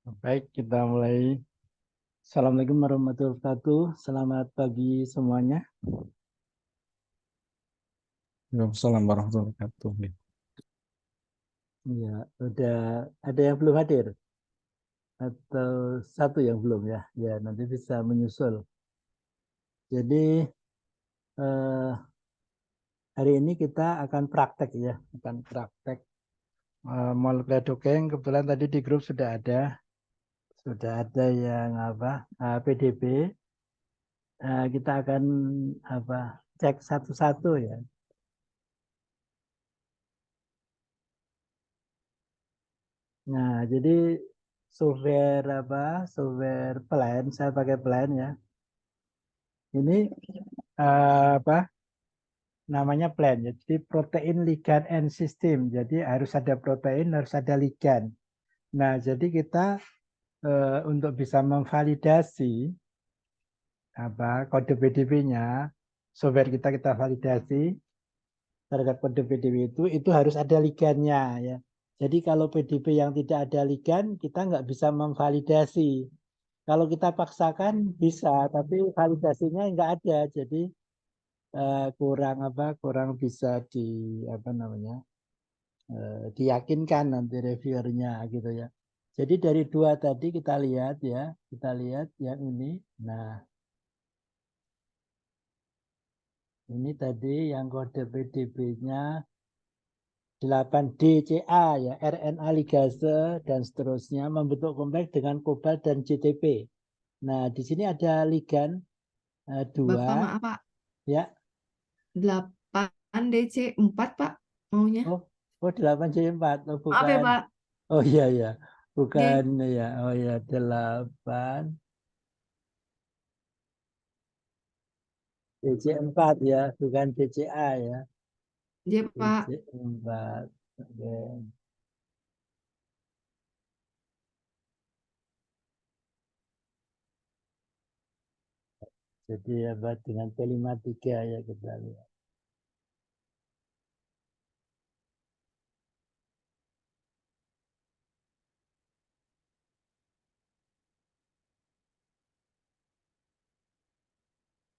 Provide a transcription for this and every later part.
Baik, kita mulai. Assalamualaikum warahmatullahi wabarakatuh. Selamat pagi semuanya. Waalaikumsalam warahmatullahi wabarakatuh. Ya, udah ada yang belum hadir atau satu yang belum ya? Ya, nanti bisa menyusul. Jadi eh, hari ini kita akan praktek ya, akan praktek molekuler dokeng. Kebetulan tadi di grup sudah ada yang PDB. Kita akan cek satu-satu ya. Nah, jadi software plan, saya pakai plan ya. Ini namanya plan ya. Jadi protein, ligand, and system. Jadi harus ada protein, harus ada ligand. Nah, jadi kita untuk bisa memvalidasi kode PDB-nya, software kita validasi terhadap kode PDB itu harus ada ligandnya ya. Jadi kalau PDB yang tidak ada ligand, kita nggak bisa memvalidasi. Kalau kita paksakan bisa, tapi validasinya nggak ada, jadi kurang bisa diyakinkan nanti reviewernya gitu ya. Jadi dari dua tadi kita lihat yang ini. Nah, ini tadi yang kode PDB-nya 8DCA ya, RNA ligase dan seterusnya membentuk kompleks dengan kobalt dan JTP. Nah, di sini ada ligand Bapak 2 maaf Pak, ya. 8DC4 Pak maunya. Oh, oh 8C4. Oh, Maaf ya bukan. Pak. Oh iya ya. Bukan J, ya. Oh iya 8 DC4 ya, bukan DCA ya. J Pak. DC4. Oke. Jadi dengan P53 ya kita lihat.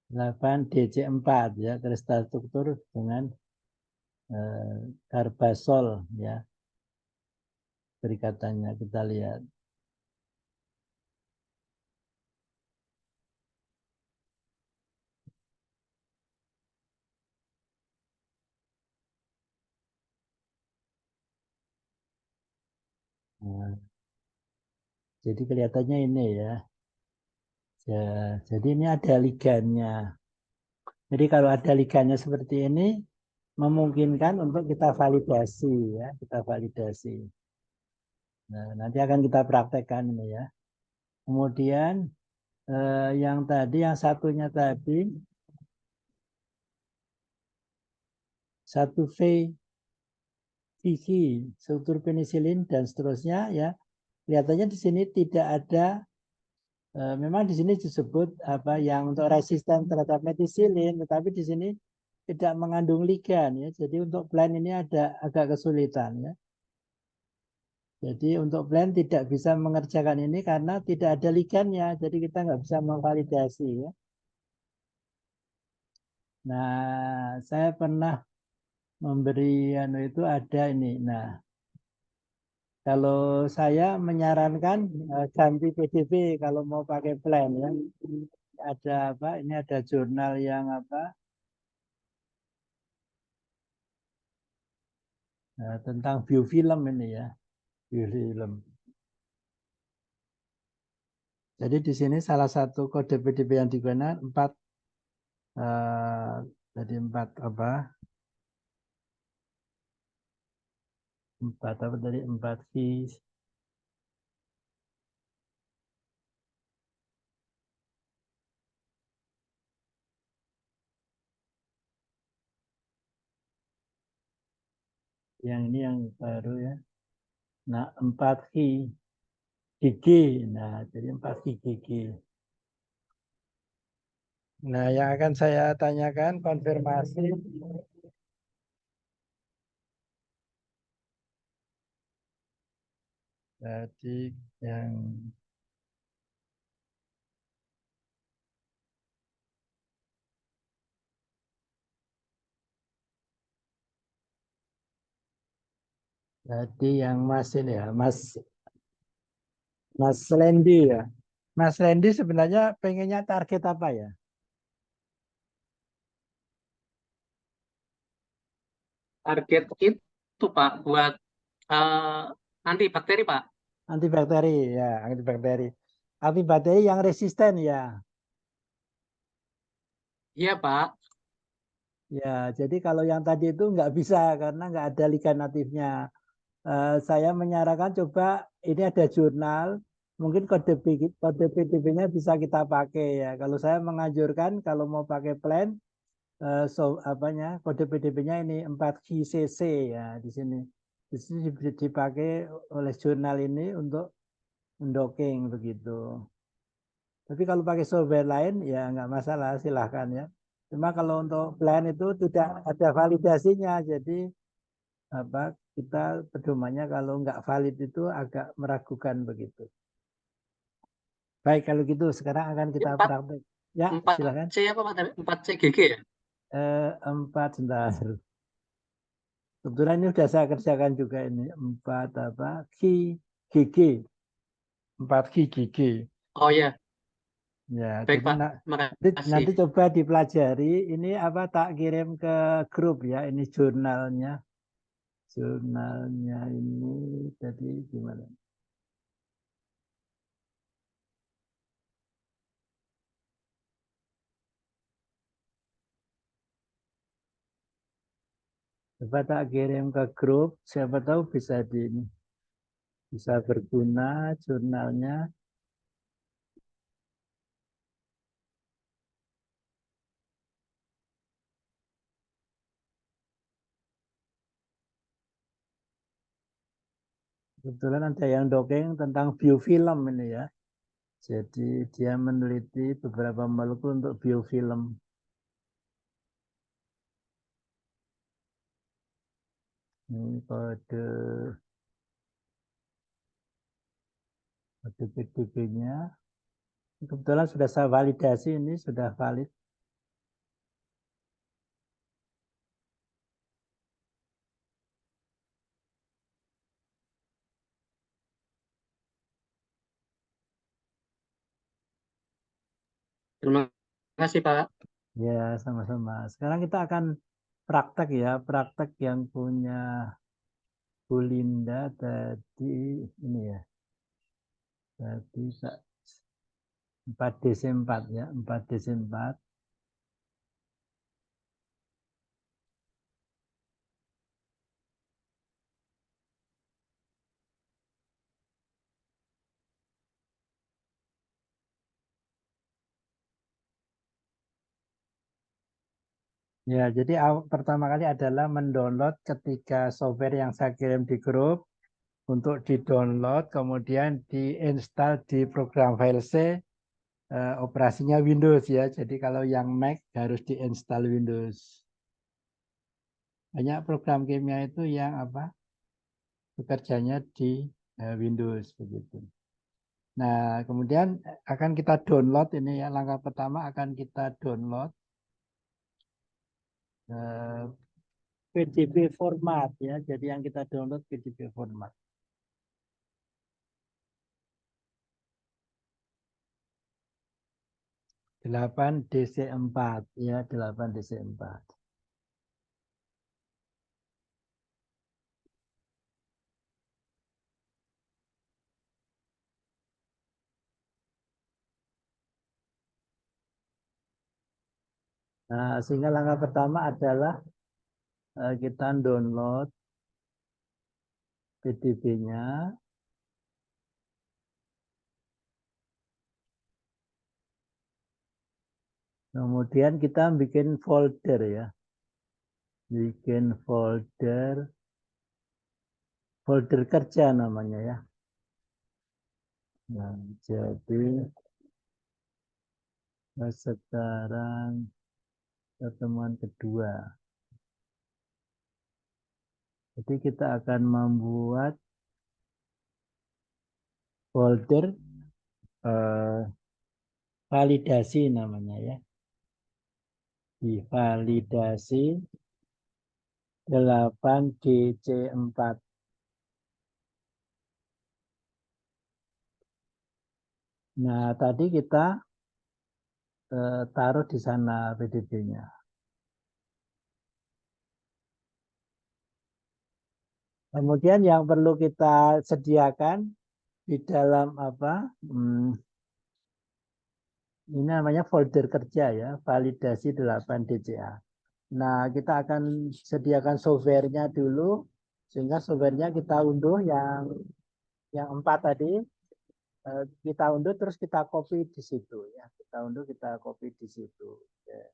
Delapan DC4 ya, kristal struktur dengan karbasol ya, perikatannya kita lihat. Nah, jadi kelihatannya ini ya. Ya, jadi ini ada ligannya. Jadi kalau ada ligannya seperti ini, memungkinkan untuk kita validasi ya, kita validasi. Nah, nanti akan kita praktekkan ini ya. Kemudian yang tadi, yang satunya tadi, 1V, Vicky, struktur penisilin dan seterusnya ya. Kelihatannya di sini tidak ada. Memang di sini disebut yang untuk resisten terhadap metisilin, tetapi di sini tidak mengandung ligan ya. Jadi untuk plan ini ada agak kesulitan ya. Jadi untuk plan tidak bisa mengerjakan ini karena tidak ada ligannya. Jadi kita nggak bisa memvalidasi ya. Nah, saya pernah memberi itu ada ini. Nah, kalau saya menyarankan ganti PDB kalau mau pakai plan ya. Ada ini ada jurnal yang tentang biofilm ini ya, biofilm. Jadi di sini salah satu kode PDB yang digunakan 4 jadi 4 keys. Yang ini yang baru ya. Nah 4 key gigi. Nah jadi 4 gigi. Nah yang akan saya tanyakan konfirmasi Jadi yang Mas ini ya, Mas Lendi ya. Mas Lendi sebenarnya pengennya target apa ya? Target itu Pak buat eh, antibakteri Pak. Antibakteri ya, antibakteri. Antibakteri yang resisten ya. Iya Pak. Ya, jadi kalau yang tadi itu nggak bisa karena nggak ada liga natifnya. Saya menyarankan coba ini ada jurnal, mungkin kode PDB-nya bisa kita pakai ya. Kalau saya menganjurkan kalau mau pakai plan, kode PDB-nya ini 4QCC ya di sini. Di sini dipakai oleh jurnal ini untuk mendocking begitu. Tapi kalau pakai software lain ya nggak masalah, silahkan ya. Cuma kalau untuk plan itu tidak ada validasinya, jadi apa kita pedomannya kalau nggak valid itu agak meragukan begitu. Baik kalau gitu sekarang akan kita 4 praktek. Ya 4 silakan. C apa Pak? 4 CGG ya? Empat sebentar. Kebetulan ini sudah saya kerjakan juga ini empat apa GG 4 GG. Oh ya, Ya baik jadi Pak. nanti Makasih. coba dipelajari. Ini apa tak kirim ke grup ya. Ini jurnalnya. Jurnalnya ini tadi gimana? Coba tak kirim ke grup, siapa tahu bisa bisa berguna jurnalnya. Kebetulan ada yang dongeng tentang biofilm ini ya. Jadi dia meneliti beberapa molekul untuk biofilm. Ini kode PDB-nya. Kebetulan sudah saya validasi ini sudah valid. Terima kasih Pak. Ya, sama-sama. Sekarang kita akan praktek ya, praktek yang punya Bu Linda tadi ini ya. Tadi 4DC4 ya, 4DC4. Ya, jadi pertama kali adalah mendownload ketika software yang saya kirim di grup untuk di-download, kemudian diinstal di program file C, operasinya Windows ya. Jadi kalau yang Mac harus diinstal Windows. Banyak program kimia itu yang apa bekerjanya di Windows begitu. Nah, kemudian akan kita download ini ya. Langkah pertama akan kita download PDB format ya. Jadi yang kita download PDB format. Delapan DC4 ya, 8 DC4. Nah, sehingga langkah pertama adalah kita download PDB-nya. Kemudian kita bikin folder ya. Bikin folder kerja namanya ya. Nah, jadi sekarang pertemuan kedua. Jadi kita akan membuat folder validasi namanya ya. Divalidasi 8DC4. Nah, tadi kita taruh di sana PDB-nya. Kemudian yang perlu kita sediakan di dalam apa? Ini namanya folder kerja ya, validasi 8 DCA. Nah, kita akan sediakan softwarenya dulu, sehingga softwarenya kita unduh yang 4 tadi, kita unduh terus kita copy di situ ya. Kita unduh, kita copy di situ. Ya.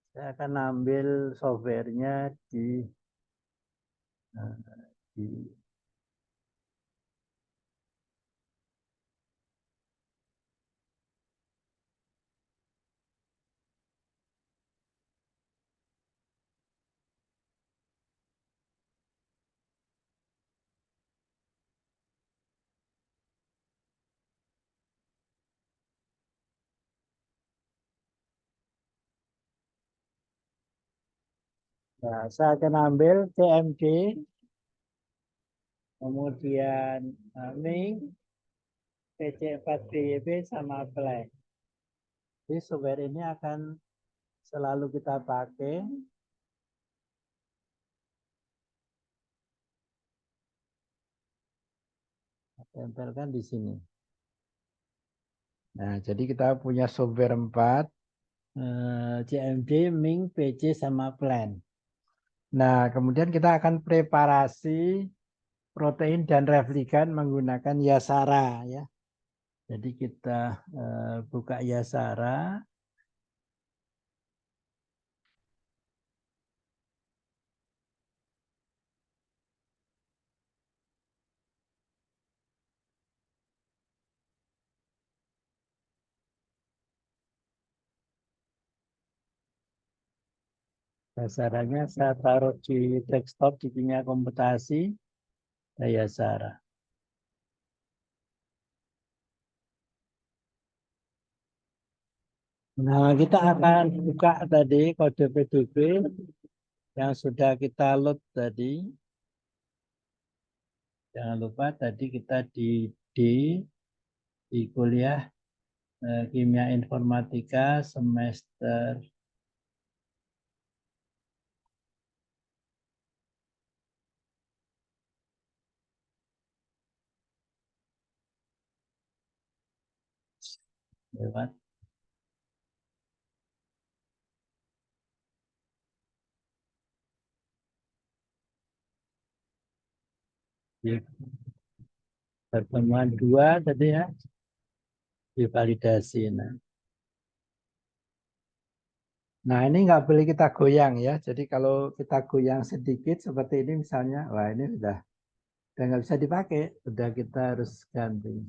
Saya akan ambil softwarenya di Nah, saya akan ambil TMD, kemudian Ming, PC4BYB sama Play. Jadi software ini akan selalu kita pakai. Tempelkan di sini. Nah, jadi kita punya software 4, CMD, Ming, PC, sama Plan. Nah, kemudian kita akan preparasi protein dan replikan menggunakan Yasara ya. Jadi kita buka Yasara. Yasaranya saya taruh di desktop di kimia komputasi. Yasara. Nah, kita akan buka tadi kode PDB yang sudah kita load tadi. Jangan lupa tadi kita di kuliah kimia informatika semester lewat di pertemuan 2 tadi ya, divalidasi. Nah, ini nggak boleh kita goyang ya. Jadi kalau kita goyang sedikit seperti ini misalnya, wah ini udah nggak bisa dipakai, udah kita harus ganti.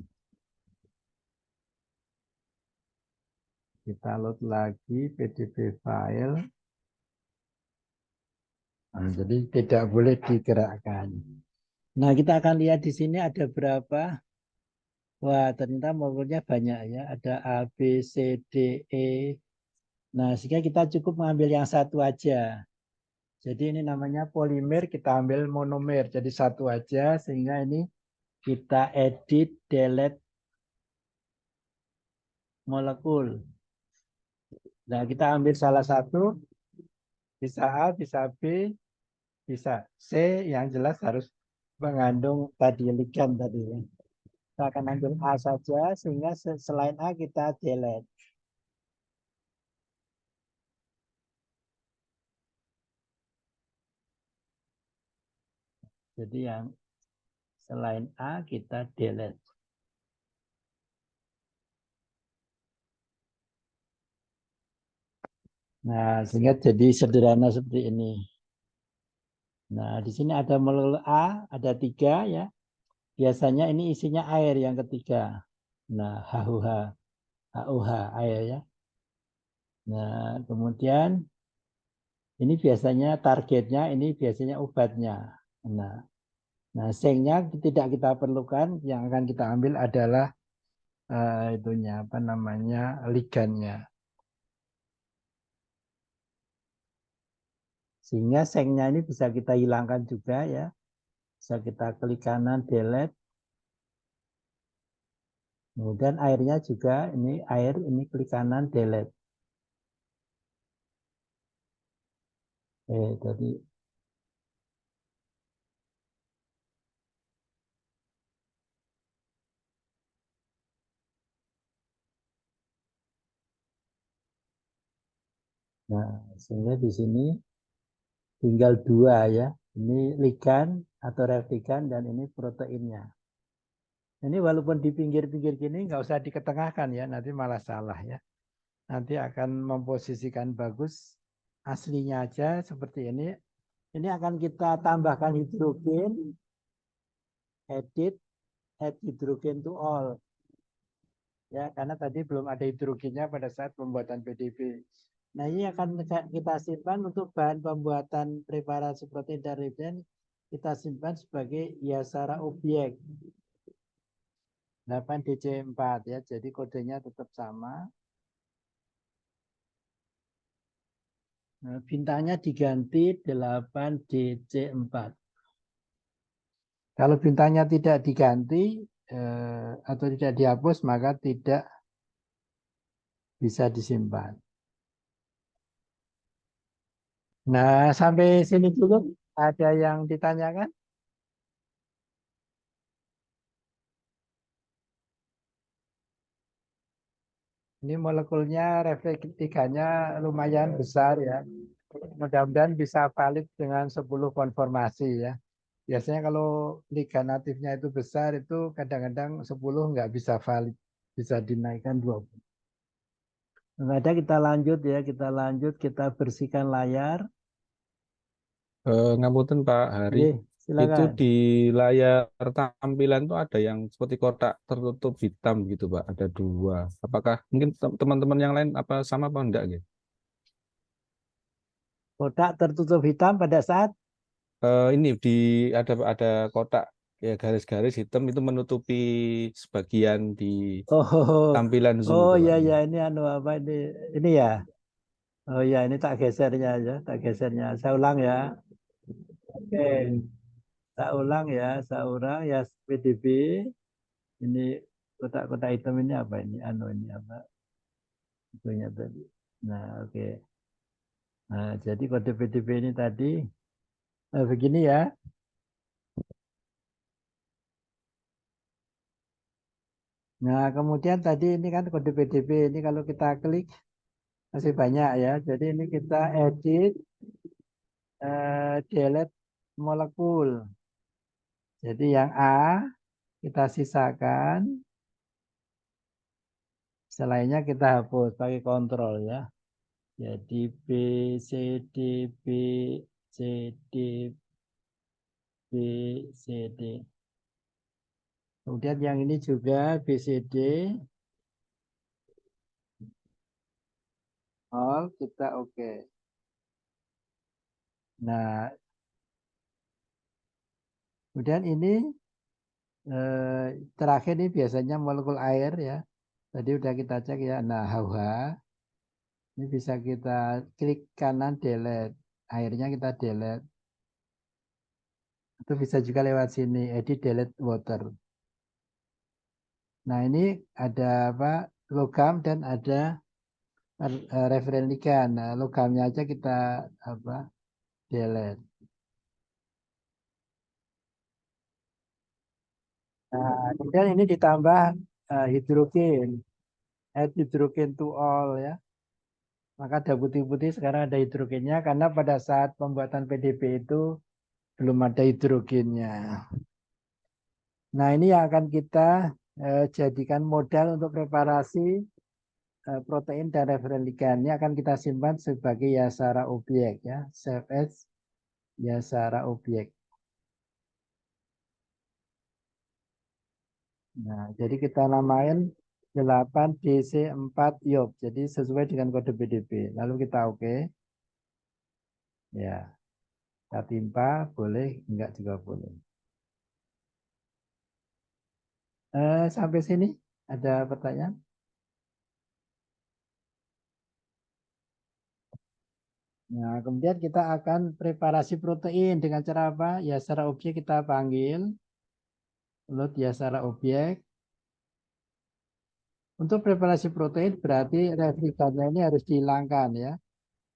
Kita load lagi PDB file. Nah, jadi tidak boleh digerakkan. Nah, kita akan lihat di sini ada berapa. Wah, ternyata molekulnya banyak ya. Ada A, B, C, D, E. Nah, sehingga kita cukup mengambil yang satu aja. Jadi ini namanya polimer, kita ambil monomer. Jadi satu aja, sehingga ini kita edit, delete molekul. Nah, kita ambil salah satu, bisa A, bisa B, bisa C, yang jelas harus mengandung tadi ligan tadi. Kita akan ambil A saja, sehingga selain A kita delete. Jadi yang selain A kita delete. Nah, sehingga jadi sederhana seperti ini. Nah, di sini ada molekul A, ada 3 ya. biasanya ini isinya air yang ketiga. Nah, HUH, air ya. Nah, kemudian ini biasanya targetnya, ini biasanya obatnya. Nah, sengnya tidak kita perlukan, yang akan kita ambil adalah itunya apa namanya ligannya. Sehingga sengnya ini bisa kita hilangkan juga ya. Bisa kita klik kanan delete. Kemudian airnya juga ini air ini klik kanan delete. Tadi nah, sehingga di sini tinggal dua ya. Ini ligan atau replikan dan ini proteinnya. Ini walaupun di pinggir-pinggir gini nggak usah diketengahkan ya, nanti malah salah ya. Nanti akan memposisikan bagus aslinya aja seperti ini. Ini akan kita tambahkan hidrogen, edit, add hydrogen to all. Ya, karena tadi belum ada hidrogennya pada saat pembuatan PDB. Nah, ini akan kita simpan untuk bahan pembuatan preparasi protein dan reagent. Kita simpan sebagai Yasara objek 8DC4 ya. Jadi kodenya tetap sama. Nah, bintangnya diganti 8DC4. Kalau bintangnya tidak diganti atau tidak dihapus, maka tidak bisa disimpan. Nah, sampai sini dulu. Ada yang ditanyakan? Ini molekulnya reflektiganya lumayan besar ya. Mudah-mudahan bisa valid dengan 10 konformasi ya. Biasanya kalau liga natifnya itu besar itu kadang-kadang 10 nggak bisa valid. Bisa dinaikkan 20. Nggak ada, kita lanjut ya. Kita bersihkan layar. Ngapunten Pak Hari, Oke, itu silakan. di layar tampilan tuh ada yang seperti kotak tertutup hitam gitu Pak, ada dua. Apakah mungkin teman-teman yang lain apa sama apa enggak gitu? Kotak tertutup hitam pada saat Ini ada kotak ya garis-garis hitam itu menutupi sebagian di oh tampilan Zoom oh itu Pak. ya ya ini anu apa ini ya. Oh ya ini tak gesernya aja, tak gesernya. Saya ulang ya. Oke. Saya ulang ya PDB. Ini kotak-kotak hitam ini apa ini? Anu ini apa? Itunya tadi. Nah, oke. Nah, jadi kode PDB ini tadi begini ya. Nah, kemudian tadi ini kan kode PDB ini kalau kita klik masih banyak ya. Jadi ini kita edit delete molekul. Jadi yang A kita sisakan, selainnya kita hapus pakai kontrol ya. Jadi B, C, D, B, C, D, B, C, D. Kemudian yang ini juga B, C, D. All kita oke. Nah, kemudian ini terakhir ini biasanya molekul air ya. Tadi udah kita cek ya. Nah, HUH. Ini bisa kita klik kanan delete. Airnya kita delete. Itu bisa juga lewat sini, edit delete water. Nah, ini ada apa? Logam dan ada referen ligan. Nah, logamnya aja kita apa? Delete. Nah, kemudian ini ditambah hidrogen. Add hidrogen to all ya. Maka ada putih-putih sekarang ada hidrogennya karena pada saat pembuatan PDB itu belum ada hidrogennya. Nah, ini yang akan kita jadikan modal untuk preparasi protein dan referen ligan. Ini akan kita simpan sebagai Yasara objek ya, save as Yasara objek. Nah, jadi kita namain 8DC4 IOP. Jadi sesuai dengan kode PDB. Lalu kita oke. Ya, kita timpa, boleh, enggak juga boleh. Sampai sini ada pertanyaan? Nah, kemudian kita akan preparasi protein dengan cara apa? Ya, secara objek kita panggil. Load ya secara objek. Untuk preparasi protein berarti replikannya ini harus dihilangkan ya.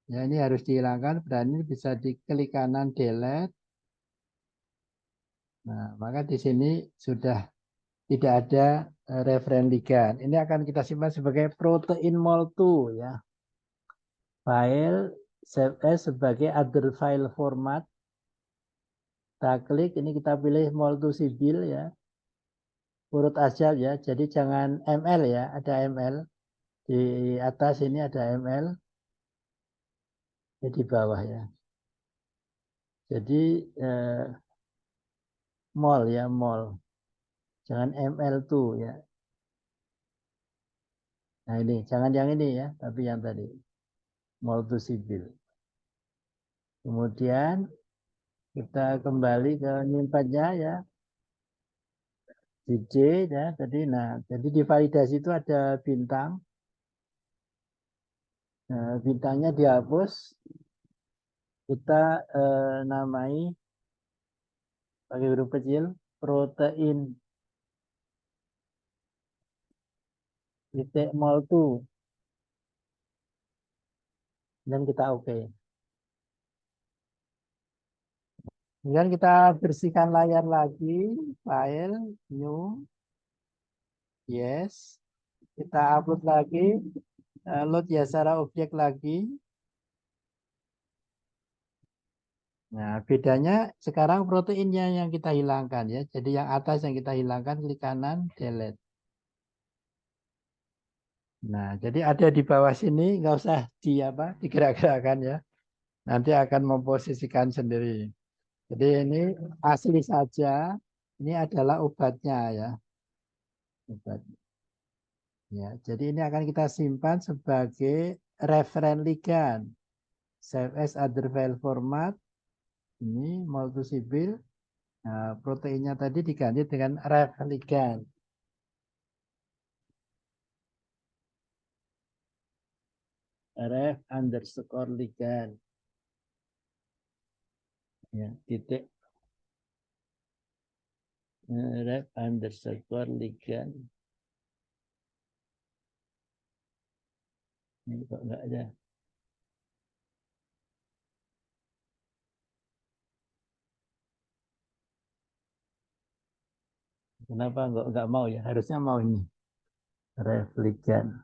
Ya, ini harus dihilangkan. Berarti bisa diklik kanan delete. Nah, maka di sini sudah tidak ada referen ligand. Ini akan kita simpan sebagai protein mol2 ya. File save as sebagai other file format. Kita klik, ini kita pilih mol2 sibil ya. Urut aja ya. Jadi jangan ml ya, ada ml. Di atas ini ada ml. Di bawah ya. Jadi mol ya, mol. Jangan ml2 ya. Nah ini, jangan yang ini ya, tapi yang tadi. Mol2 sibil. Kemudian kita kembali ke nyimpannya ya. Di D ya, tadi. Nah, jadi di validasi itu ada bintang. Nah, bintangnya dihapus. Kita namai pakai huruf kecil protein titik mol2 dan kita oke. Kemudian kita bersihkan layar lagi, file new, yes, kita upload lagi, load ya secara objek lagi. Nah, bedanya sekarang proteinnya yang kita hilangkan ya. Jadi yang atas yang kita hilangkan, klik kanan, delete. Nah, jadi ada di bawah sini, nggak usah digerak-gerakkan ya. Nanti akan memposisikan sendiri. Jadi ini asli saja, ini adalah obatnya ya. Obat. Ya, jadi ini akan kita simpan sebagai referen ligand. Save as other file format. Ini multisibil. Nah, proteinnya tadi diganti dengan ref ligand. Ref underscore ligand. Ya, titik. Ref underscore ligand. Ini kok enggak ada. Kenapa enggak mau ya? Harusnya mau ini. Ref ligand.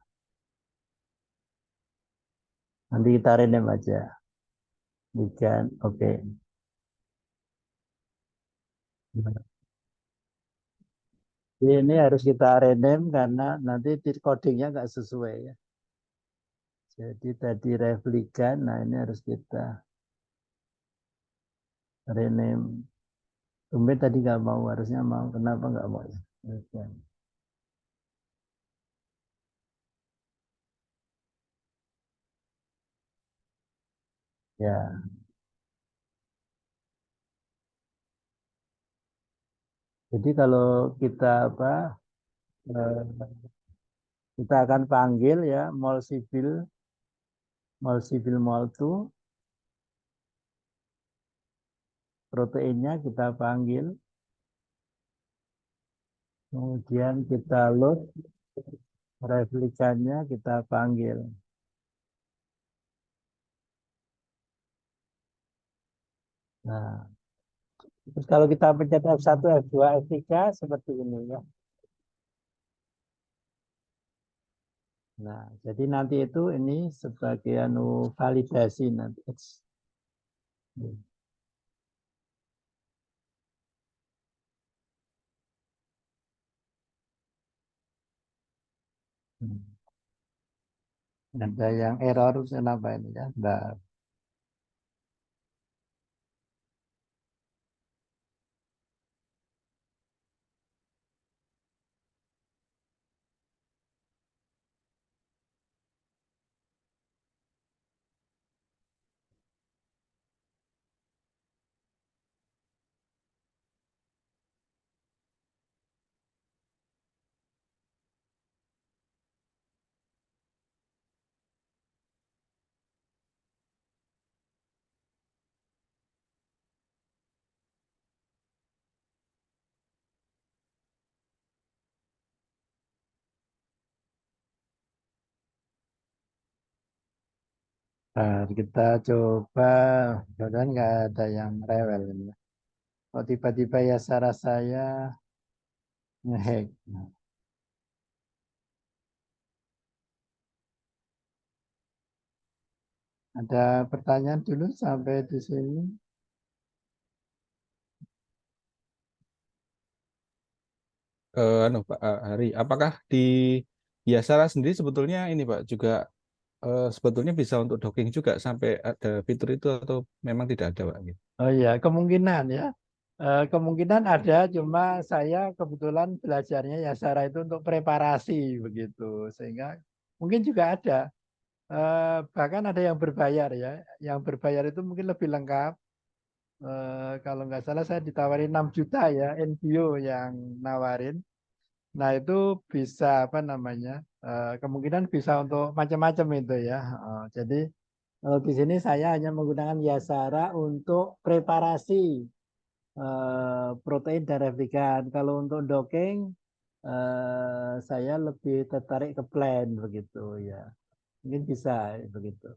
Nanti kita rename aja. Ligand, oke. Ini harus kita rename karena nanti codingnya nggak sesuai ya. Jadi tadi ref ligand, nah ini harus kita rename. Tumben tadi nggak mau, harusnya mau. Kenapa nggak mau ya? Ligand. Ya, jadi kalau kita eh, kita akan panggil ya mol sibil mol2 proteinnya kita panggil, kemudian kita load replikannya kita panggil. Nah, terus kalau kita pencet F1, F2, F3 seperti ini ya. Nah, jadi nanti itu ini sebagai validasi nanti. Ada yang error kenapa ini ya? Nah, Kita coba, mudah-mudahan nggak ada yang rewel ini. Kok tiba-tiba ya Sarah saya ngehack. Ada pertanyaan dulu sampai di sini? Pak Hari, apakah di Yasara sendiri sebetulnya ini Pak juga sebetulnya bisa untuk docking juga sampai ada fitur itu atau memang tidak ada Pak? Gitu. Oh iya, kemungkinan ya. Kemungkinan ada, cuma saya kebetulan belajarnya ya Sarah itu untuk preparasi begitu, sehingga mungkin juga ada. Bahkan ada yang berbayar ya. Yang berbayar itu mungkin lebih lengkap. Kalau nggak salah saya ditawarin 6 juta ya, NGO yang nawarin. Nah itu bisa apa namanya? Kemungkinan bisa untuk macam-macam itu ya. Jadi kalau di sini saya hanya menggunakan Yasara untuk preparasi protein dan replikan. Kalau untuk docking, saya lebih tertarik ke plan begitu ya. Mungkin bisa begitu.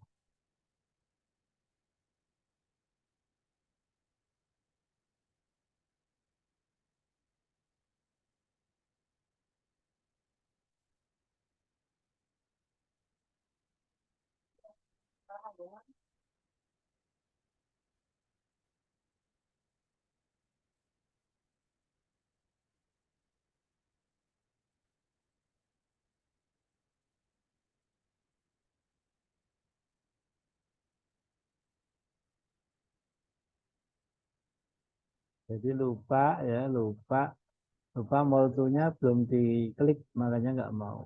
Jadi lupa ya, lupa moltunya belum diklik, makanya nggak mau.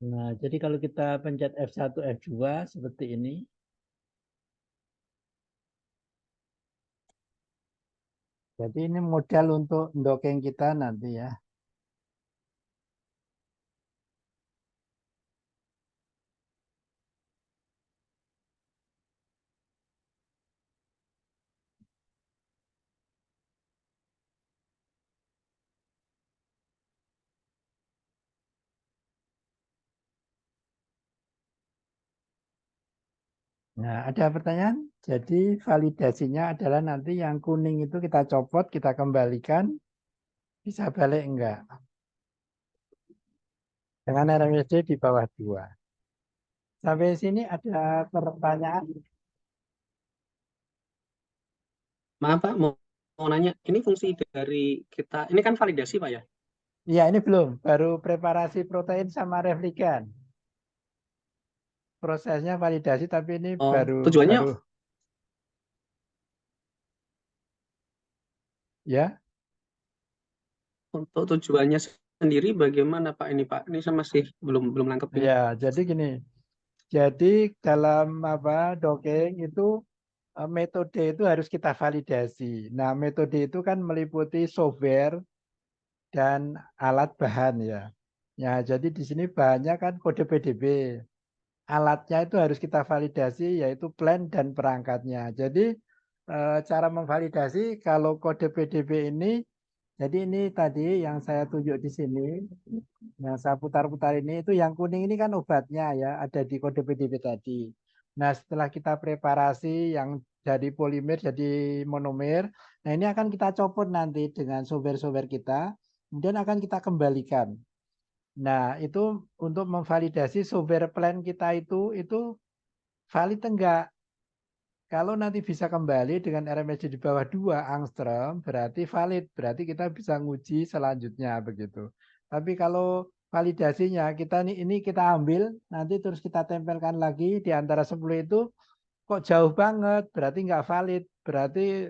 Nah, jadi kalau kita pencet F1, F2 seperti ini. Jadi ini modal untuk docking kita nanti ya. Nah, ada pertanyaan? Jadi validasinya adalah nanti yang kuning itu kita copot, kita kembalikan, bisa balik enggak? Dengan RMSD di bawah 2. Sampai sini ada pertanyaan? Maaf Pak, mau nanya, ini fungsi dari kita, ini kan validasi Pak ya? Iya, ini belum. Baru preparasi protein sama replikan. Prosesnya validasi, tapi ini Oh, baru tujuannya ya. untuk tujuannya sendiri bagaimana Pak ini Pak? Ini saya masih belum nangkep ini. Ya, jadi gini. Jadi dalam docking itu metode itu harus kita validasi. Nah, metode itu kan meliputi software dan alat bahan ya. Ya, jadi di sini bahannya kan kode PDB. Alatnya itu harus kita validasi yaitu plan dan perangkatnya. Jadi cara memvalidasi kalau kode PDB ini, jadi ini tadi yang saya tunjuk di sini, yang saya putar-putar ini itu yang kuning ini kan obatnya ya, ada di kode PDB tadi. Nah, setelah kita preparasi yang jadi polimer jadi monomer, nah ini akan kita copot nanti dengan software-software kita, kemudian akan kita kembalikan. Nah, itu untuk memvalidasi software plan kita itu valid enggak. Kalau nanti bisa kembali dengan RMSD di bawah 2 angstrom, berarti valid. Berarti kita bisa nguji selanjutnya begitu. Tapi kalau validasinya kita ini kita ambil, nanti terus kita tempelkan lagi di antara 10 itu, kok jauh banget, berarti nggak valid. Berarti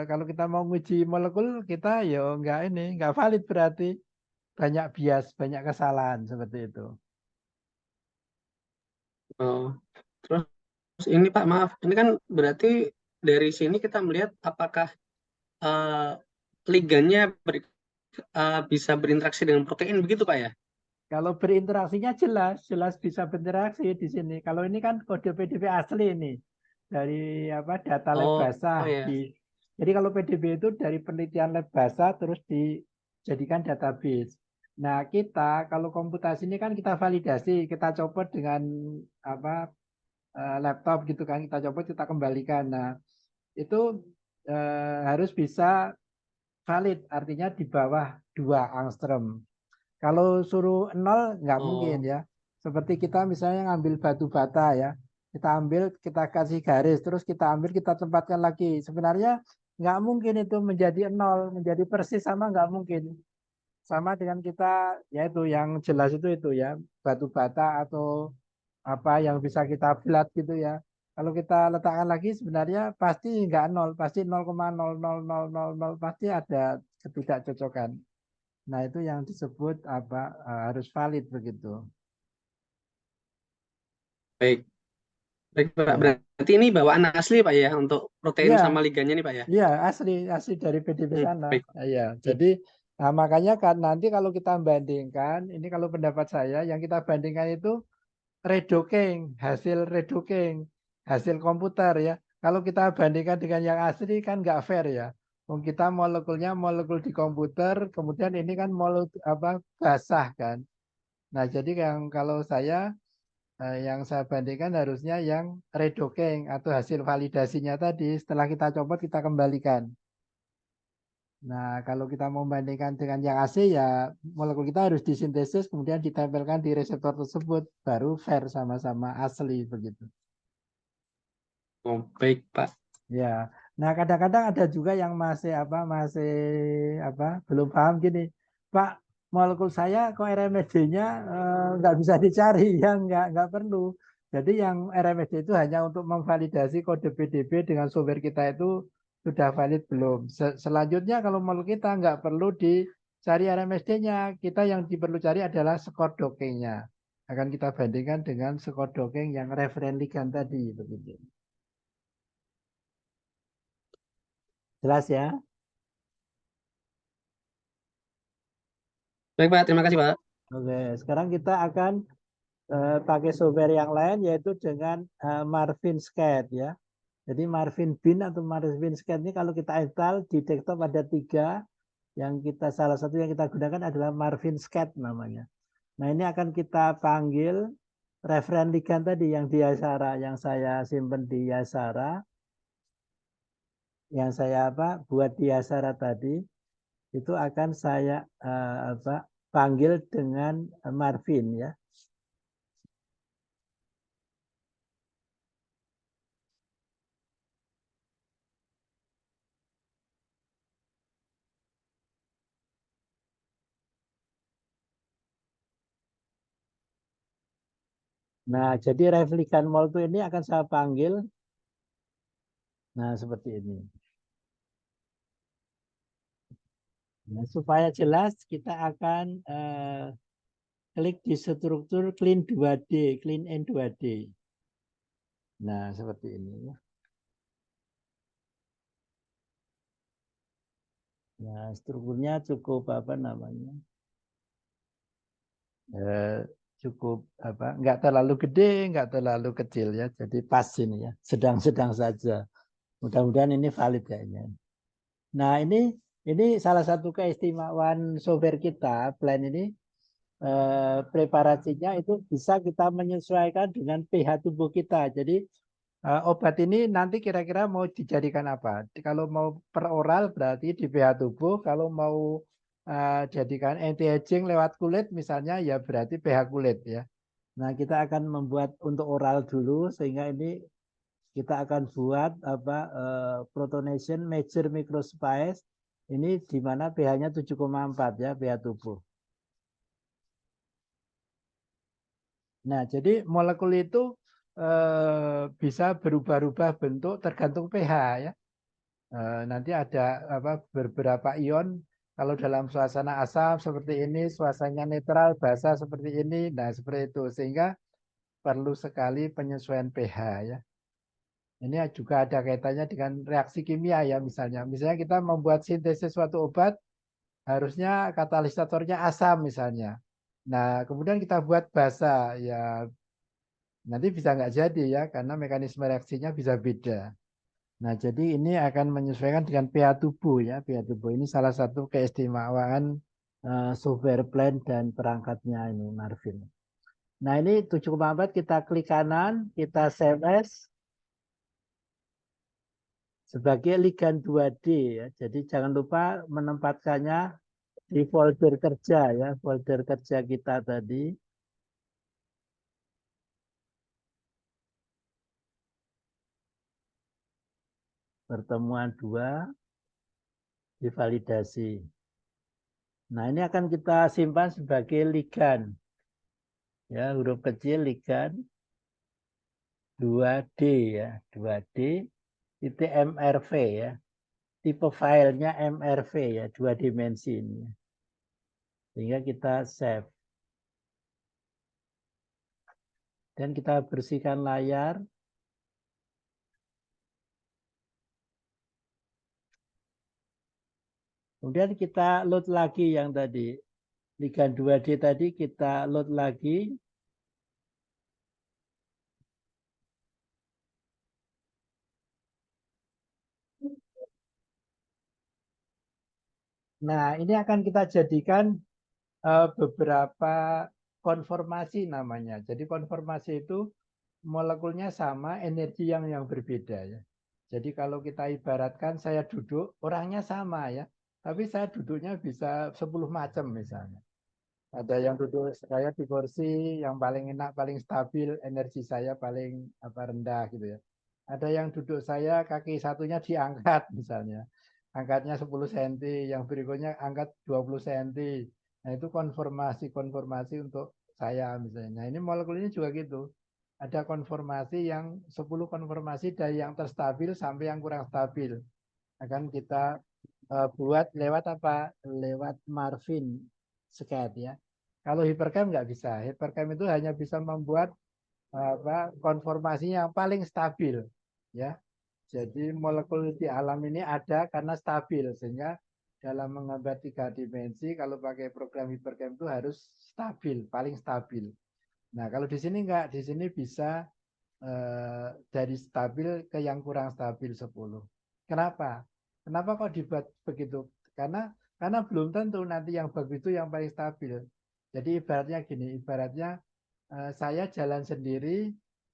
kalau kita mau nguji molekul, kita ya nggak valid berarti. Banyak bias, banyak kesalahan seperti itu. Oh, terus ini Pak maaf, ini kan berarti dari sini kita melihat apakah ligannya bisa berinteraksi dengan protein begitu Pak ya? Kalau berinteraksinya jelas, jelas bisa berinteraksi di sini. Kalau ini kan kode PDB asli ini dari apa data lab Oh, basah ya. jadi kalau PDB itu dari penelitian lab basah terus dijadikan database. Nah, kita kalau komputasi ini kan kita validasi, kita copot dengan apa laptop gitu kan, kita copot kita kembalikan. Nah, itu harus bisa valid, artinya di bawah 2 angstrom. Kalau suruh 0 nggak mungkin Oh, ya. Seperti kita misalnya ngambil batu bata ya. Kita ambil, kita kasih garis, terus kita ambil, kita tempatkan lagi. Sebenarnya nggak mungkin itu menjadi 0, menjadi persis sama nggak mungkin. Sama dengan kita, yaitu yang jelas itu ya, batu bata atau apa yang bisa kita bulat gitu ya. Kalau kita letakkan lagi sebenarnya pasti nggak 0, pasti 0,00000 pasti ada ketidakcocokan. Nah, itu yang disebut apa harus valid begitu. baik. Baik, Pak. Ya. Berarti ini bawaan asli, Pak, ya, untuk protein Iya, sama ligannya nih, Pak, ya. iya asli dari PDB sana. Baik. Iya, jadi makanya kan nanti kalau kita bandingkan, ini kalau pendapat saya yang kita bandingkan itu redoking, hasil komputer ya. Kalau kita bandingkan dengan yang asli kan nggak fair ya. Wong kita molekulnya molekul di komputer, kemudian ini kan molekul apa basah kan. Nah, jadi yang kalau saya yang saya bandingkan harusnya yang redoking atau hasil validasinya tadi setelah kita copot kita kembalikan. Nah, kalau kita mau bandingkan dengan yang AC ya molekul kita harus disintesis kemudian ditempelkan di reseptor tersebut baru fair sama-sama asli begitu. Oh, baik, Pak. Ya. Nah, kadang-kadang ada juga yang masih belum paham gini. Pak, molekul saya kok RMSD-nya nggak bisa dicari ya nggak perlu. Jadi yang RMSD itu hanya untuk memvalidasi kode PDB dengan software kita itu sudah valid belum. Selanjutnya kalau molekul kita nggak perlu dicari RMSD-nya, kita yang perlu cari adalah skor dockingnya. Akan kita bandingkan dengan skor docking yang referen ligand tadi begitu. Jelas ya? Baik, Pak. Terima kasih, Pak. Oke, sekarang kita akan pakai software yang lain yaitu dengan Marvin Scat ya. Jadi Marvin Bin atau Marvin Scat ini kalau kita install di desktop ada 3, yang kita salah satu yang kita gunakan adalah Marvin Scat namanya. Nah, ini akan kita panggil referen ligand tadi yang di Yasara, yang saya simpan di Yasara, yang saya buat di Yasara tadi itu akan saya panggil dengan Marvin ya. Nah, jadi replikan molto ini akan saya panggil. Nah, seperti ini. Nah, supaya jelas, kita akan klik di struktur clean 2D, clean and 2D. Nah, seperti ini. Nah, strukturnya cukup cukup nggak terlalu gede, nggak terlalu kecil ya. Jadi pas ini ya, sedang-sedang saja. Mudah-mudahan ini valid kayaknya. Nah, ini salah satu keistimewaan software kita, Plan ini preparasinya itu bisa kita menyesuaikan dengan pH tubuh kita. Jadi obat ini nanti kira-kira mau dijadikan apa? Kalau mau peroral berarti di pH tubuh, kalau mau jadikan anti-aging lewat kulit misalnya ya berarti pH kulit ya. Nah, kita akan membuat untuk oral dulu sehingga ini kita akan buat protonation major microspice ini di mana pH-nya 7,4 ya pH tubuh. Nah, jadi molekul itu bisa berubah-ubah bentuk tergantung pH ya. Nanti ada beberapa ion kalau dalam suasana asam seperti ini, suasananya netral, basah seperti ini. Nah, seperti itu sehingga perlu sekali penyesuaian pH ya. Ini juga ada kaitannya dengan reaksi kimia ya misalnya. Misalnya kita membuat sintesis suatu obat harusnya katalisatornya asam misalnya. Nah, kemudian kita buat basa, ya nanti bisa nggak jadi ya, karena mekanisme reaksinya bisa beda. Nah, jadi ini akan menyesuaikan dengan pH tubuh ya. pH tubuh ini salah satu keistimewaan software plan dan perangkatnya ini, Marvin. Nah, ini 7,4 kita klik kanan, kita save as sebagai ligand 2D ya. Jadi jangan lupa menempatkannya di folder kerja ya, folder kerja kita tadi. Pertemuan 2 divalidasi. Nah, ini akan kita simpan sebagai ligand. Ya, huruf kecil ligand 2D ya, 2D itu MRV ya. Tipe filenya MRV ya, 2 dimensi ini. Sehingga kita save. Dan kita bersihkan layar. Kemudian kita load lagi yang tadi. Ligand 2D tadi kita load lagi. Nah, ini akan kita jadikan beberapa konformasi namanya. Jadi konformasi itu molekulnya sama, energi yang berbeda ya. Jadi kalau kita ibaratkan saya duduk, orangnya sama ya. Tapi saya duduknya bisa 10 macam misalnya. Ada yang duduk saya di kursi yang paling enak, paling stabil, energi saya paling rendah gitu ya. Ada yang duduk saya kaki satunya diangkat misalnya. Angkatnya 10 cm, yang berikutnya angkat 20 cm. Nah, itu konformasi untuk saya misalnya. Nah, ini molekul ini juga gitu. Ada konformasi yang 10 konformasi dari yang terstabil sampai yang kurang stabil. Akan kita buat lewat apa? Lewat Marvin Scat ya. Kalau hipercam nggak bisa. Hipercam itu hanya bisa membuat konformasinya yang paling stabil ya. Jadi molekul di alam ini ada karena stabil, sehingga dalam menggambar 3 dimensi kalau pakai program hipercam itu harus stabil, paling stabil. Nah, kalau di sini enggak, di sini bisa dari stabil ke yang kurang stabil 10. Kenapa? Kenapa kok dibuat begitu? Karena belum tentu nanti yang bagus itu yang paling stabil. Jadi ibaratnya gini, ibaratnya saya jalan sendiri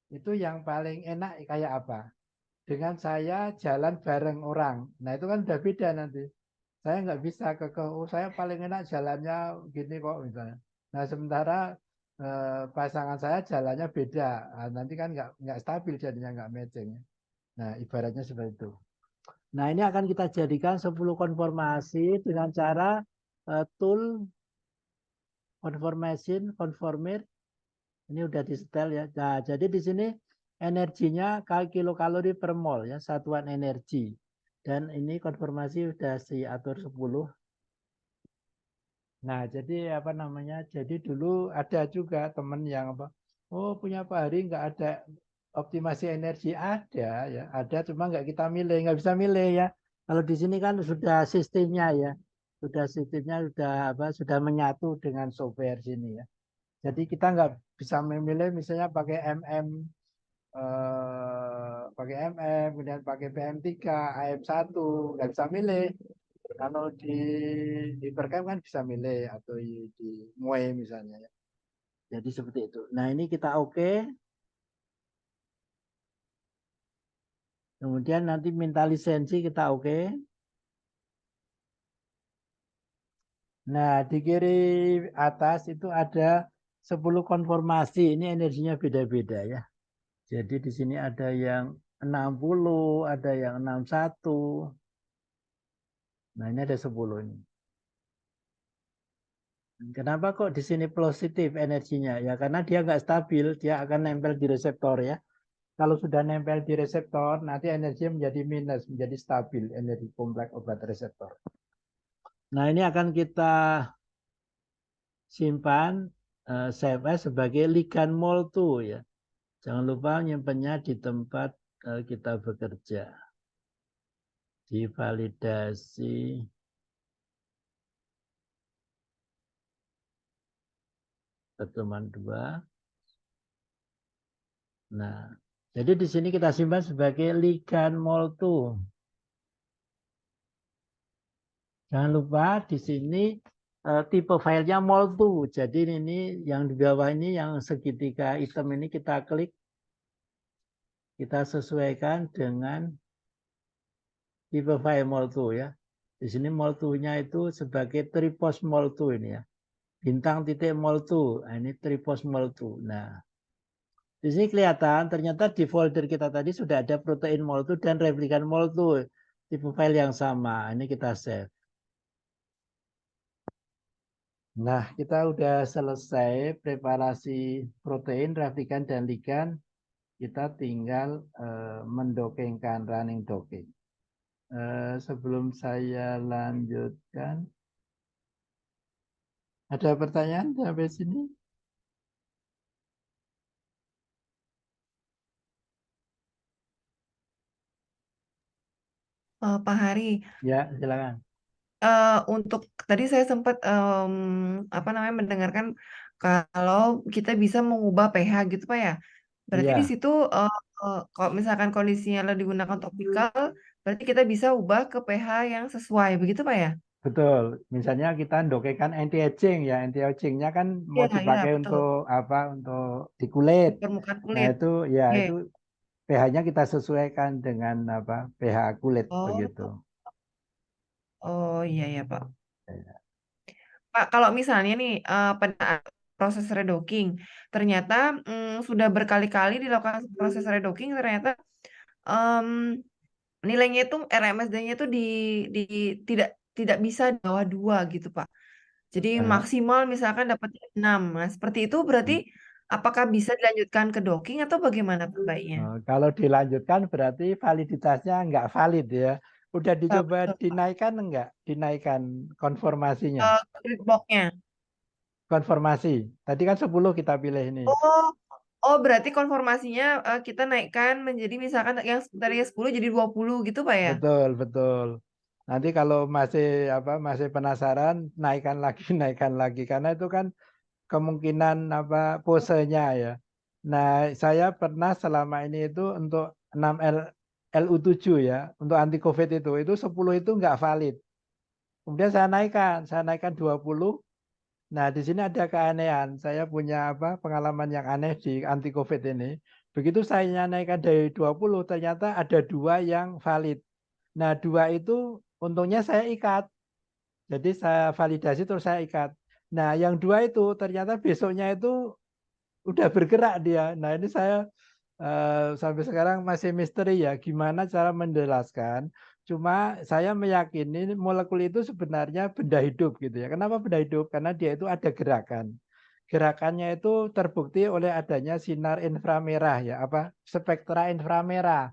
itu yang paling enak kayak apa? Dengan saya jalan bareng orang. Nah, itu kan udah beda nanti. Saya nggak bisa oh, saya paling enak jalannya gini kok misalnya. Nah, sementara pasangan saya jalannya beda. Nah, nanti kan nggak stabil jadinya, nggak matching. Nah, ibaratnya seperti itu. Nah, ini akan kita jadikan 10 konformasi dengan cara tool conformation conformer. Ini udah di setel ya. Nah, jadi di sini energinya kilokalori per mol ya, satuan energi. Dan ini konformasi sudah diatur 10. Nah, jadi apa namanya? Jadi dulu ada juga teman yang apa? Oh, punya Pak Hari nggak ada optimasi energi, ada ya, ada, cuma nggak kita milih, nggak bisa milih ya. Kalau di sini kan sudah sistemnya ya, sudah menyatu dengan software sini ya. Jadi kita nggak bisa memilih misalnya pakai kemudian pakai PM3, AM1, nggak bisa milih. Kalau di Hipercam kan bisa milih, atau di MUE misalnya ya. Jadi seperti itu. Nah, ini kita oke. Kemudian nanti minta lisensi, kita oke. Nah, di kiri atas itu ada 10 konformasi. Ini energinya beda-beda ya. Jadi di sini ada yang 60, ada yang 61. Nah, ini ada 10 ini. Kenapa kok di sini positif energinya? Ya karena dia nggak stabil, dia akan nempel di reseptor ya. Kalau sudah nempel di reseptor, nanti energinya menjadi minus, menjadi stabil, energi kompleks obat reseptor. Nah, ini akan kita simpan save as sebagai ligand MOL2 ya. Jangan lupa nyimpannya di tempat kita bekerja. Divalidasi. pertemuan 2. Nah, jadi di sini kita simpan sebagai ligan moltu. Jangan lupa di sini tipe filenya moltu. Jadi ini yang di bawah ini yang segitiga hitam ini kita klik, kita sesuaikan dengan tipe file moltu ya. Di sini moltunya itu sebagai tripos moltu ini ya. Bintang titik moltu. Nah, ini tripos moltu. Nah, di sini kelihatan ternyata di folder kita tadi sudah ada protein moltu dan replikan moltu. Tipe file yang sama. Ini kita save. Nah, kita udah selesai preparasi protein, replikan, dan ligan. Kita tinggal mendokengkan, running docking. Sebelum saya lanjutkan, ada pertanyaan sampai sini? Pak Hari, Ya, silakan. untuk tadi saya sempat apa namanya mendengarkan kalau kita bisa mengubah pH gitu Pak ya. Berarti di Iya, situ kalau misalkan kondisinya digunakan topikal, berarti kita bisa ubah ke pH yang sesuai begitu Pak ya? betul. Misalnya kita dokengkan anti-aging ya. Anti-agingnya kan mau Iya, iya dipakai betul. untuk apa? Untuk di Di kulit. permukaan Nah, kulit. itu ya Oke. itu pH-nya kita sesuaikan dengan apa? pH kulit Oh, begitu. oh iya ya Pak. Ya. Pak, kalau misalnya nih pada proses redocking, ternyata sudah berkali-kali dilakukan proses redocking, ternyata em, nilainya itu RMSD-nya itu di tidak tidak bisa di bawah 2 gitu, Pak. Jadi Eh, maksimal misalkan dapat 6. Nah, seperti itu berarti apakah bisa dilanjutkan ke docking atau bagaimana Pak baiknya? Kalau dilanjutkan berarti validitasnya nggak valid ya. Udah dicoba Betul, Pak. dinaikkan enggak? Dinaikkan konformasinya. Grid box-nya. Konformasi. Tadi kan 10 kita pilih ini. Oh, oh berarti konformasinya kita naikkan menjadi misalkan yang tadinya 10 jadi 20 gitu Pak ya? Betul, betul. Nanti kalau masih apa masih penasaran, naikkan lagi, naikkan lagi karena itu kan kemungkinan apa posenya ya. Nah, saya pernah selama ini itu untuk 6L LU7 ya, untuk anti COVID itu 10 itu nggak valid. Kemudian saya naikkan 20. Nah, di sini ada keanehan. Saya punya apa pengalaman yang aneh di anti COVID ini. Begitu saya naikkan dari 20, ternyata ada 2 yang valid. Nah, 2 itu untungnya saya ikat. Jadi saya validasi terus saya ikat. Nah, yang 2 itu ternyata besoknya itu udah bergerak dia. Nah, ini saya sampai sekarang masih misteri ya, gimana cara menjelaskan. Cuma saya meyakini molekul itu sebenarnya benda hidup gitu ya. Kenapa benda hidup? Karena dia itu ada gerakan. Gerakannya itu terbukti oleh adanya sinar inframerah ya, apa spektra inframerah.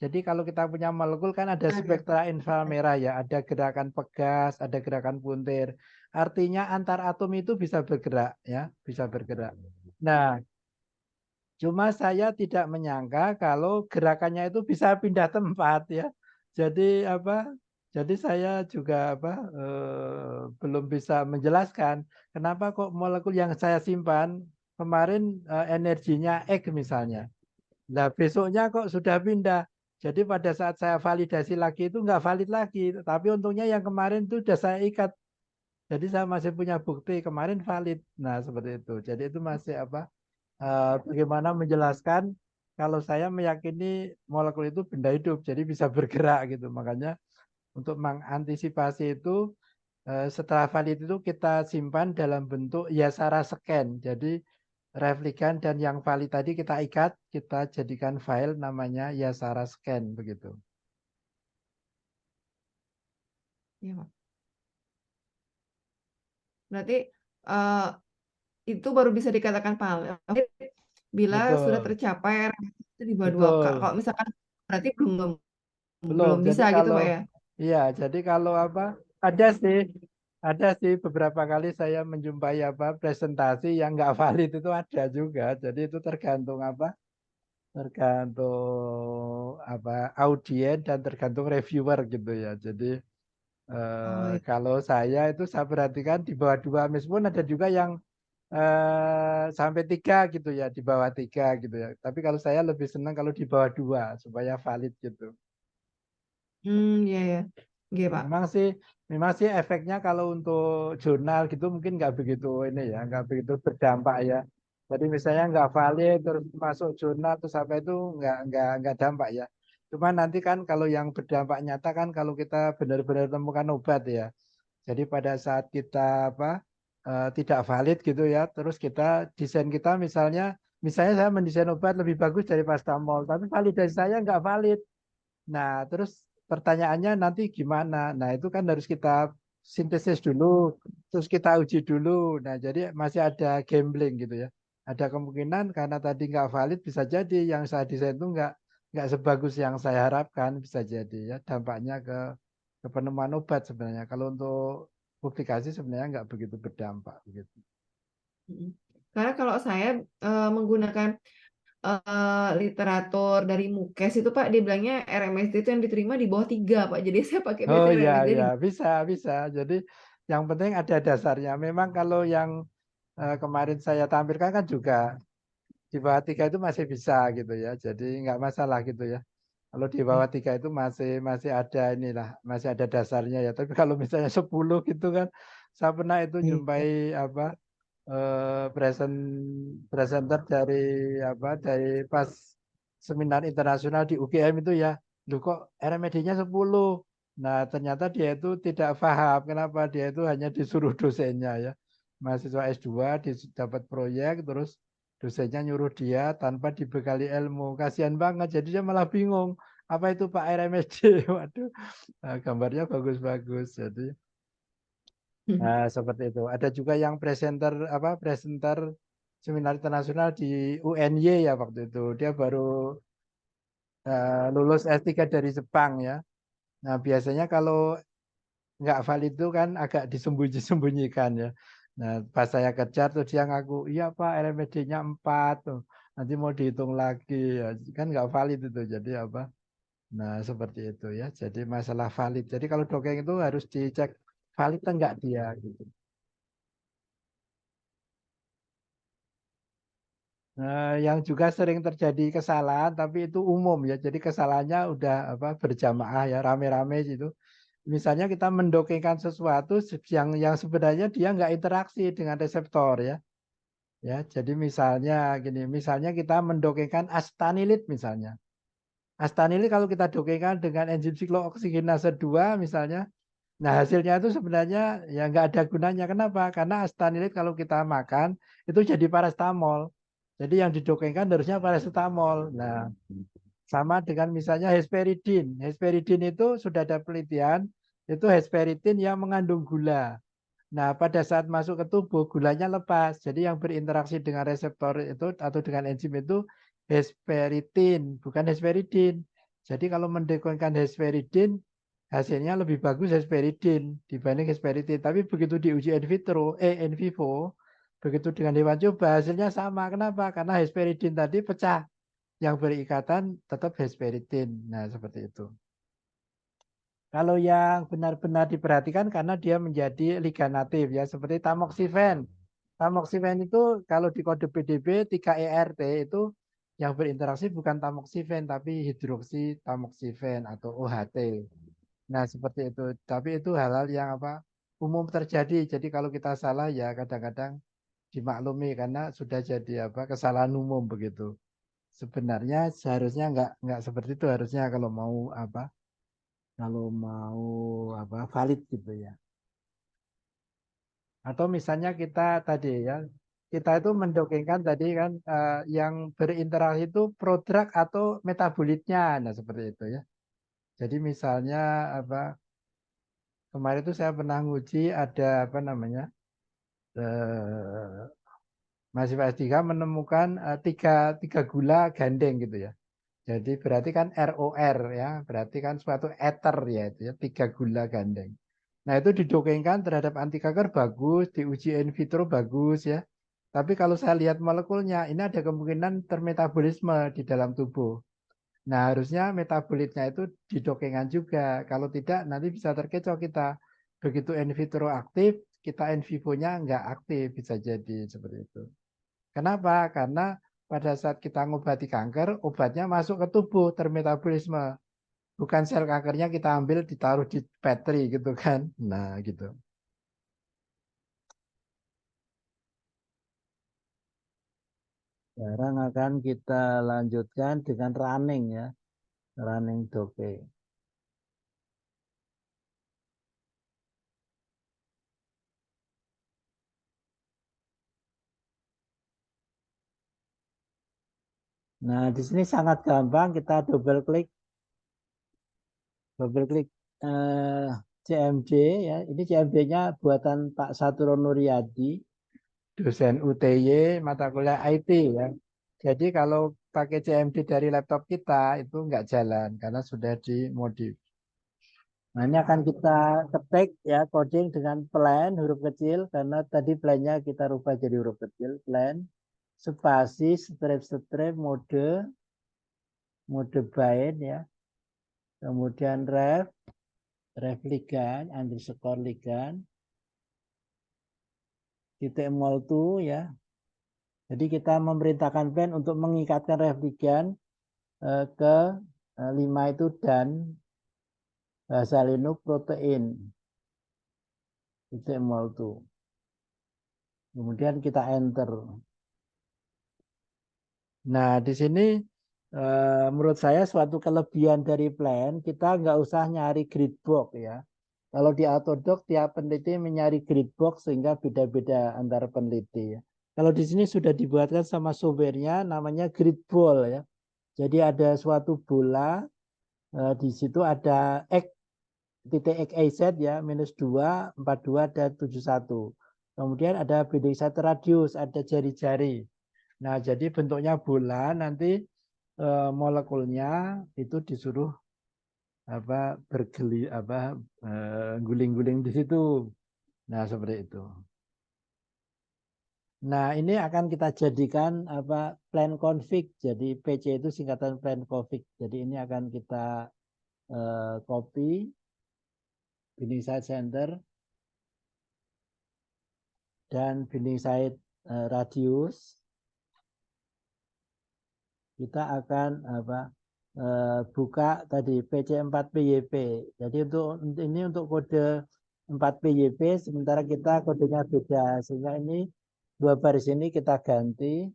Jadi kalau kita punya molekul kan ada Ada. spektra inframerah ya, ada gerakan pegas, ada gerakan puntir. Artinya antar atom itu bisa bergerak ya, bisa bergerak. Nah, cuma saya tidak menyangka kalau gerakannya itu bisa pindah tempat ya. Jadi apa? Jadi saya juga apa belum bisa menjelaskan kenapa kok molekul yang saya simpan kemarin energinya X misalnya. Nah, besoknya kok sudah pindah. Jadi pada saat saya validasi lagi itu nggak valid lagi. Tapi untungnya yang kemarin itu sudah saya ikat. Jadi saya masih punya bukti kemarin valid. Nah, seperti itu. Jadi itu masih apa? Bagaimana menjelaskan kalau saya meyakini molekul itu benda hidup, jadi bisa bergerak gitu. Makanya untuk mengantisipasi itu setelah valid itu kita simpan dalam bentuk Yasara scan. Jadi replikan dan yang valid tadi kita ikat, kita jadikan file namanya Yasara scan begitu. Iya, Pak. Berarti eh, itu baru bisa dikatakan valid bila sudah Betul, tercapai itu di bawah 2K. betul. Kalau misalkan berarti belum belum Belum. belum Jadi bisa gitu kalau Pak ya. iya, jadi kalau apa? Ada sih beberapa kali saya menjumpai apa presentasi yang nggak valid itu ada juga. Jadi itu tergantung apa? Tergantung apa audien dan tergantung reviewer gitu ya. Jadi Oh iya. kalau saya itu saya perhatikan di bawah 2 meskipun ada juga yang sampai 3 gitu ya, di bawah 3 gitu ya. Tapi kalau saya lebih senang kalau di bawah 2 supaya valid gitu. Iya ya. Oke, Pak. Memang sih efeknya kalau untuk jurnal gitu mungkin nggak begitu ini ya, nggak begitu berdampak ya. Jadi misalnya nggak valid terus masuk jurnal terus apa itu nggak dampak ya. Cuma nanti kan kalau yang berdampak nyata kan kalau kita benar-benar temukan obat ya. Jadi pada saat kita tidak valid gitu ya, terus kita desain kita misalnya saya mendesain obat lebih bagus dari paracetamol, tapi validasi saya nggak valid. Nah, terus pertanyaannya nanti gimana? Nah, itu kan harus kita sintesis dulu, terus kita uji dulu. Nah, jadi masih ada gambling gitu ya. Ada kemungkinan karena tadi nggak valid bisa jadi yang saya desain itu nggak sebagus yang saya harapkan bisa jadi ya dampaknya ke penemuan obat sebenarnya. Kalau untuk publikasi sebenarnya nggak begitu berdampak begitu. Karena kalau saya menggunakan literatur dari Mukes itu Pak, dia bilangnya RMSD itu yang diterima di bawah 3 Pak. Jadi saya pakai Oh berarti iya RMSD di ya bisa. Jadi yang penting ada dasarnya. Memang kalau yang kemarin saya tampilkan kan juga di bawah 3 itu masih bisa gitu ya. Jadi nggak masalah gitu ya. Kalau di bawah 3 itu masih ada inilah, masih ada dasarnya ya. Tapi kalau misalnya 10 gitu kan, saya pernah itu Iya. jumpai presenter dari pas seminar internasional di UGM itu ya. Loh kok RMD-nya 10. Nah, ternyata dia itu tidak paham kenapa dia itu hanya disuruh dosennya ya. Mahasiswa S2 dapat proyek terus dosennya nyuruh dia tanpa dibekali ilmu. Kasihan banget. Jadi dia malah bingung. Apa itu Pak RMSD? Waduh, gambarnya bagus-bagus. Jadi seperti itu. Ada juga yang presenter seminar internasional di UNY ya waktu itu. Dia baru lulus S3 dari Jepang ya. Nah, biasanya kalau nggak valid itu kan agak disembunyi-sembunyikan ya. Nah, pas saya kejar tuh dia ngaku, iya Pak RMD-nya 4 tuh. Nanti mau dihitung lagi ya. Kan nggak valid itu. Jadi apa? Nah, seperti itu ya. Jadi masalah valid. Jadi kalau dongeng itu harus dicek valid enggak dia gitu. Yang juga sering terjadi kesalahan tapi itu umum ya. Jadi kesalahannya udah berjamaah ya, rame-rame gitu. Misalnya kita mendongengkan sesuatu yang sebenarnya dia nggak interaksi dengan reseptor ya. Ya, jadi misalnya gini, misalnya kita mendongengkan astanilit misalnya. Astanilit kalau kita dongengkan dengan enzim siklooksigenase 2 misalnya, nah hasilnya itu sebenarnya ya nggak ada gunanya. Kenapa? Karena astanilit kalau kita makan itu jadi paracetamol. Jadi yang didongengkan harusnya paracetamol. Nah, sama dengan misalnya hesperidin. Hesperidin itu sudah ada penelitian, itu hesperidin yang mengandung gula. Nah, pada saat masuk ke tubuh, gulanya lepas. Jadi yang berinteraksi dengan reseptor itu atau dengan enzim itu hesperidin, bukan hesperidin. Jadi kalau mendekongkan hesperidin, hasilnya lebih bagus hesperidin dibanding hesperidin. Tapi begitu diuji in vivo, begitu dengan hewan coba, hasilnya sama. Kenapa? Karena hesperidin tadi pecah. Yang berikatan tetap hesperidin. Nah, seperti itu. Kalau yang benar-benar diperhatikan karena dia menjadi ligan natif ya seperti tamoxifen. Tamoxifen itu kalau di kode PDB 3ERT itu yang berinteraksi bukan tamoxifen tapi hidroksi tamoxifen atau OHT. Nah, seperti itu. Tapi itu hal-hal yang umum terjadi. Jadi kalau kita salah ya kadang-kadang dimaklumi karena sudah jadi kesalahan umum begitu. Sebenarnya seharusnya nggak seperti itu harusnya kalau mau valid gitu ya. Atau misalnya kita tadi ya, kita itu mendongengkan tadi kan yang berinteraksi itu prodrug atau metabolitnya, nah seperti itu ya. Jadi misalnya kemarin itu saya pernah nguji ada eh, mahasiswa S3 menemukan tiga gula gandeng gitu ya. Jadi berarti kan ROR ya, berarti kan suatu ether ya itu ya, 3 gula gandeng. Nah itu didongengkan terhadap anti kanker bagus, diuji in vitro bagus ya. Tapi kalau saya lihat molekulnya, ini ada kemungkinan termetabolisme di dalam tubuh. Nah harusnya metabolitnya itu didongengkan juga. Kalau tidak nanti bisa terkecoh kita. Begitu in vitro aktif, kita in vivonya nggak aktif, bisa jadi seperti itu. Kenapa? Karena pada saat kita ngobati kanker, obatnya masuk ke tubuh, termetabolisme. Bukan sel kankernya kita ambil ditaruh di petri gitu kan. Nah gitu. Sekarang akan kita lanjutkan dengan running ya. Running doke. Nah, di sini sangat gampang, kita double klik CMD ya. Ini CMD-nya buatan Pak Saturo Nuryadi, dosen UTY mata kuliah IT ya. Jadi kalau pakai CMD dari laptop kita itu nggak jalan karena sudah dimodif. Nah, ini akan kita ketik ya coding dengan plan huruf kecil karena tadi plannya kita rubah jadi huruf kecil, plan spasi strip mode byte ya. Kemudian ref ligan underscore ligan titik moltu ya. Jadi kita memerintahkan plan untuk mengikatkan ref ligan ke 5 itu dan bahasa Linux protein titik moltu. Kemudian kita enter. Nah, di sini menurut saya suatu kelebihan dari plan, kita nggak usah nyari grid box ya. Kalau di Autodoc tiap peneliti mencari grid box sehingga beda-beda antara peneliti ya. Kalau di sini sudah dibuatkan sama softwarenya namanya grid ball ya. Jadi ada suatu bola di situ ada X titik XYZ ya -2, 42 dan 71. Kemudian ada binding satu radius, ada jari-jari. Nah, jadi bentuknya bola nanti molekulnya itu disuruh guling-guling di situ. Nah, seperti itu. Nah, ini akan kita jadikan plan config. Jadi PC itu singkatan plan config. Jadi ini akan kita copy binding site center dan binding site radius. Kita akan buka tadi PC4PYP. Jadi untuk kode 4PYP sementara kita kodenya beda sehingga ini dua baris ini kita ganti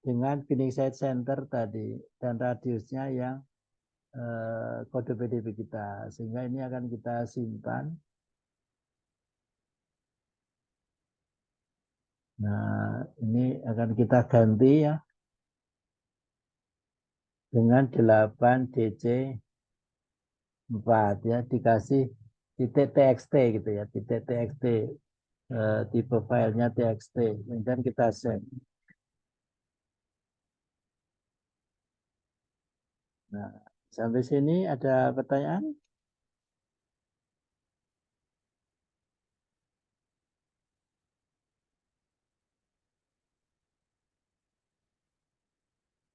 dengan binding site center tadi dan radiusnya yang kode PDB kita sehingga ini akan kita simpan. Nah, ini akan kita ganti ya dengan 8DC 4 ya dikasih titik txt gitu ya, titik txt tipe filenya txt, kemudian kita save. Nah, sampai sini ada pertanyaan?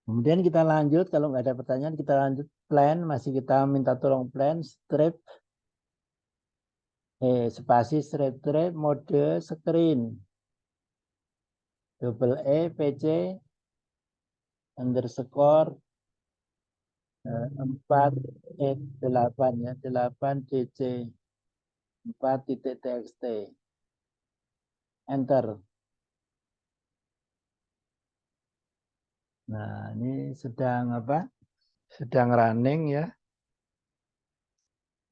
Kemudian kita lanjut, kalau nggak ada pertanyaan kita lanjut plan, masih kita minta tolong plan strip spasi strip mode screen double PC underscore 8 ya 8DC 4.txt enter. Nah, ini sedang sedang running ya.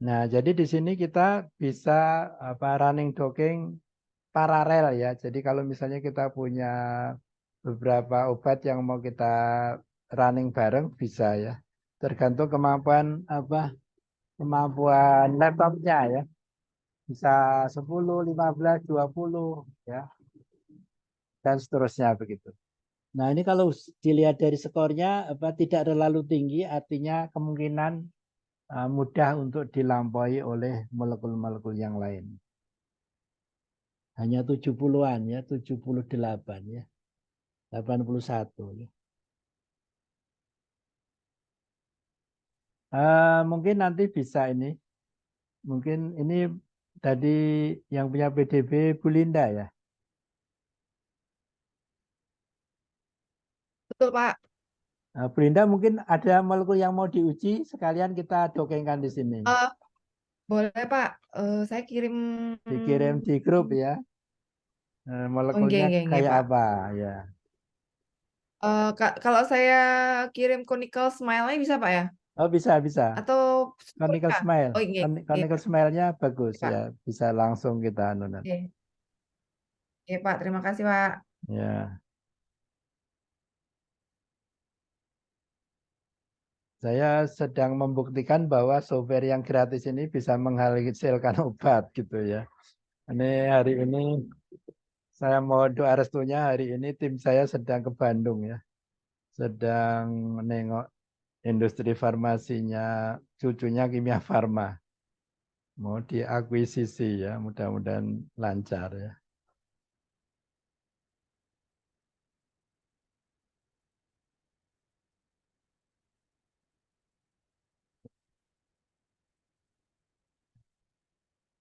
Nah, jadi di sini kita bisa running docking paralel ya. Jadi kalau misalnya kita punya beberapa obat yang mau kita running bareng bisa ya. Tergantung kemampuan kemampuan laptopnya ya. Bisa 10, 15, 20 ya. Dan seterusnya begitu. Nah, ini kalau dilihat dari skornya tidak terlalu tinggi, artinya kemungkinan mudah untuk dilampaui oleh molekul-molekul yang lain. Hanya 70-an ya, 78 ya. 81 ya. Mungkin nanti bisa ini. Mungkin ini tadi yang punya PDB Bu Linda ya. Betul, Pak. Nah, Bu Linda mungkin ada molekul yang mau diuji, sekalian kita dongengkan di sini. Eh, boleh, Pak. Saya kirim. Dikirim di grup ya. Oh, Molekulnya kayak Pak. apa ya. Kalau saya kirim conical smile-nya bisa, Pak ya? Oh bisa. Atau Conical bisa? smile. Oh, iya, Conical smile-nya bagus Pak. ya. Bisa langsung kita anu nanti. Oke. Oke, Pak. Terima kasih, Pak. Ya. Saya sedang membuktikan bahwa software yang gratis ini bisa menghasilkan obat gitu ya. Ini hari ini saya mohon doa restunya, hari ini tim saya sedang ke Bandung ya. Sedang nengok industri farmasinya cucunya Kimia Farma. Mau diakuisisi ya, mudah-mudahan lancar ya.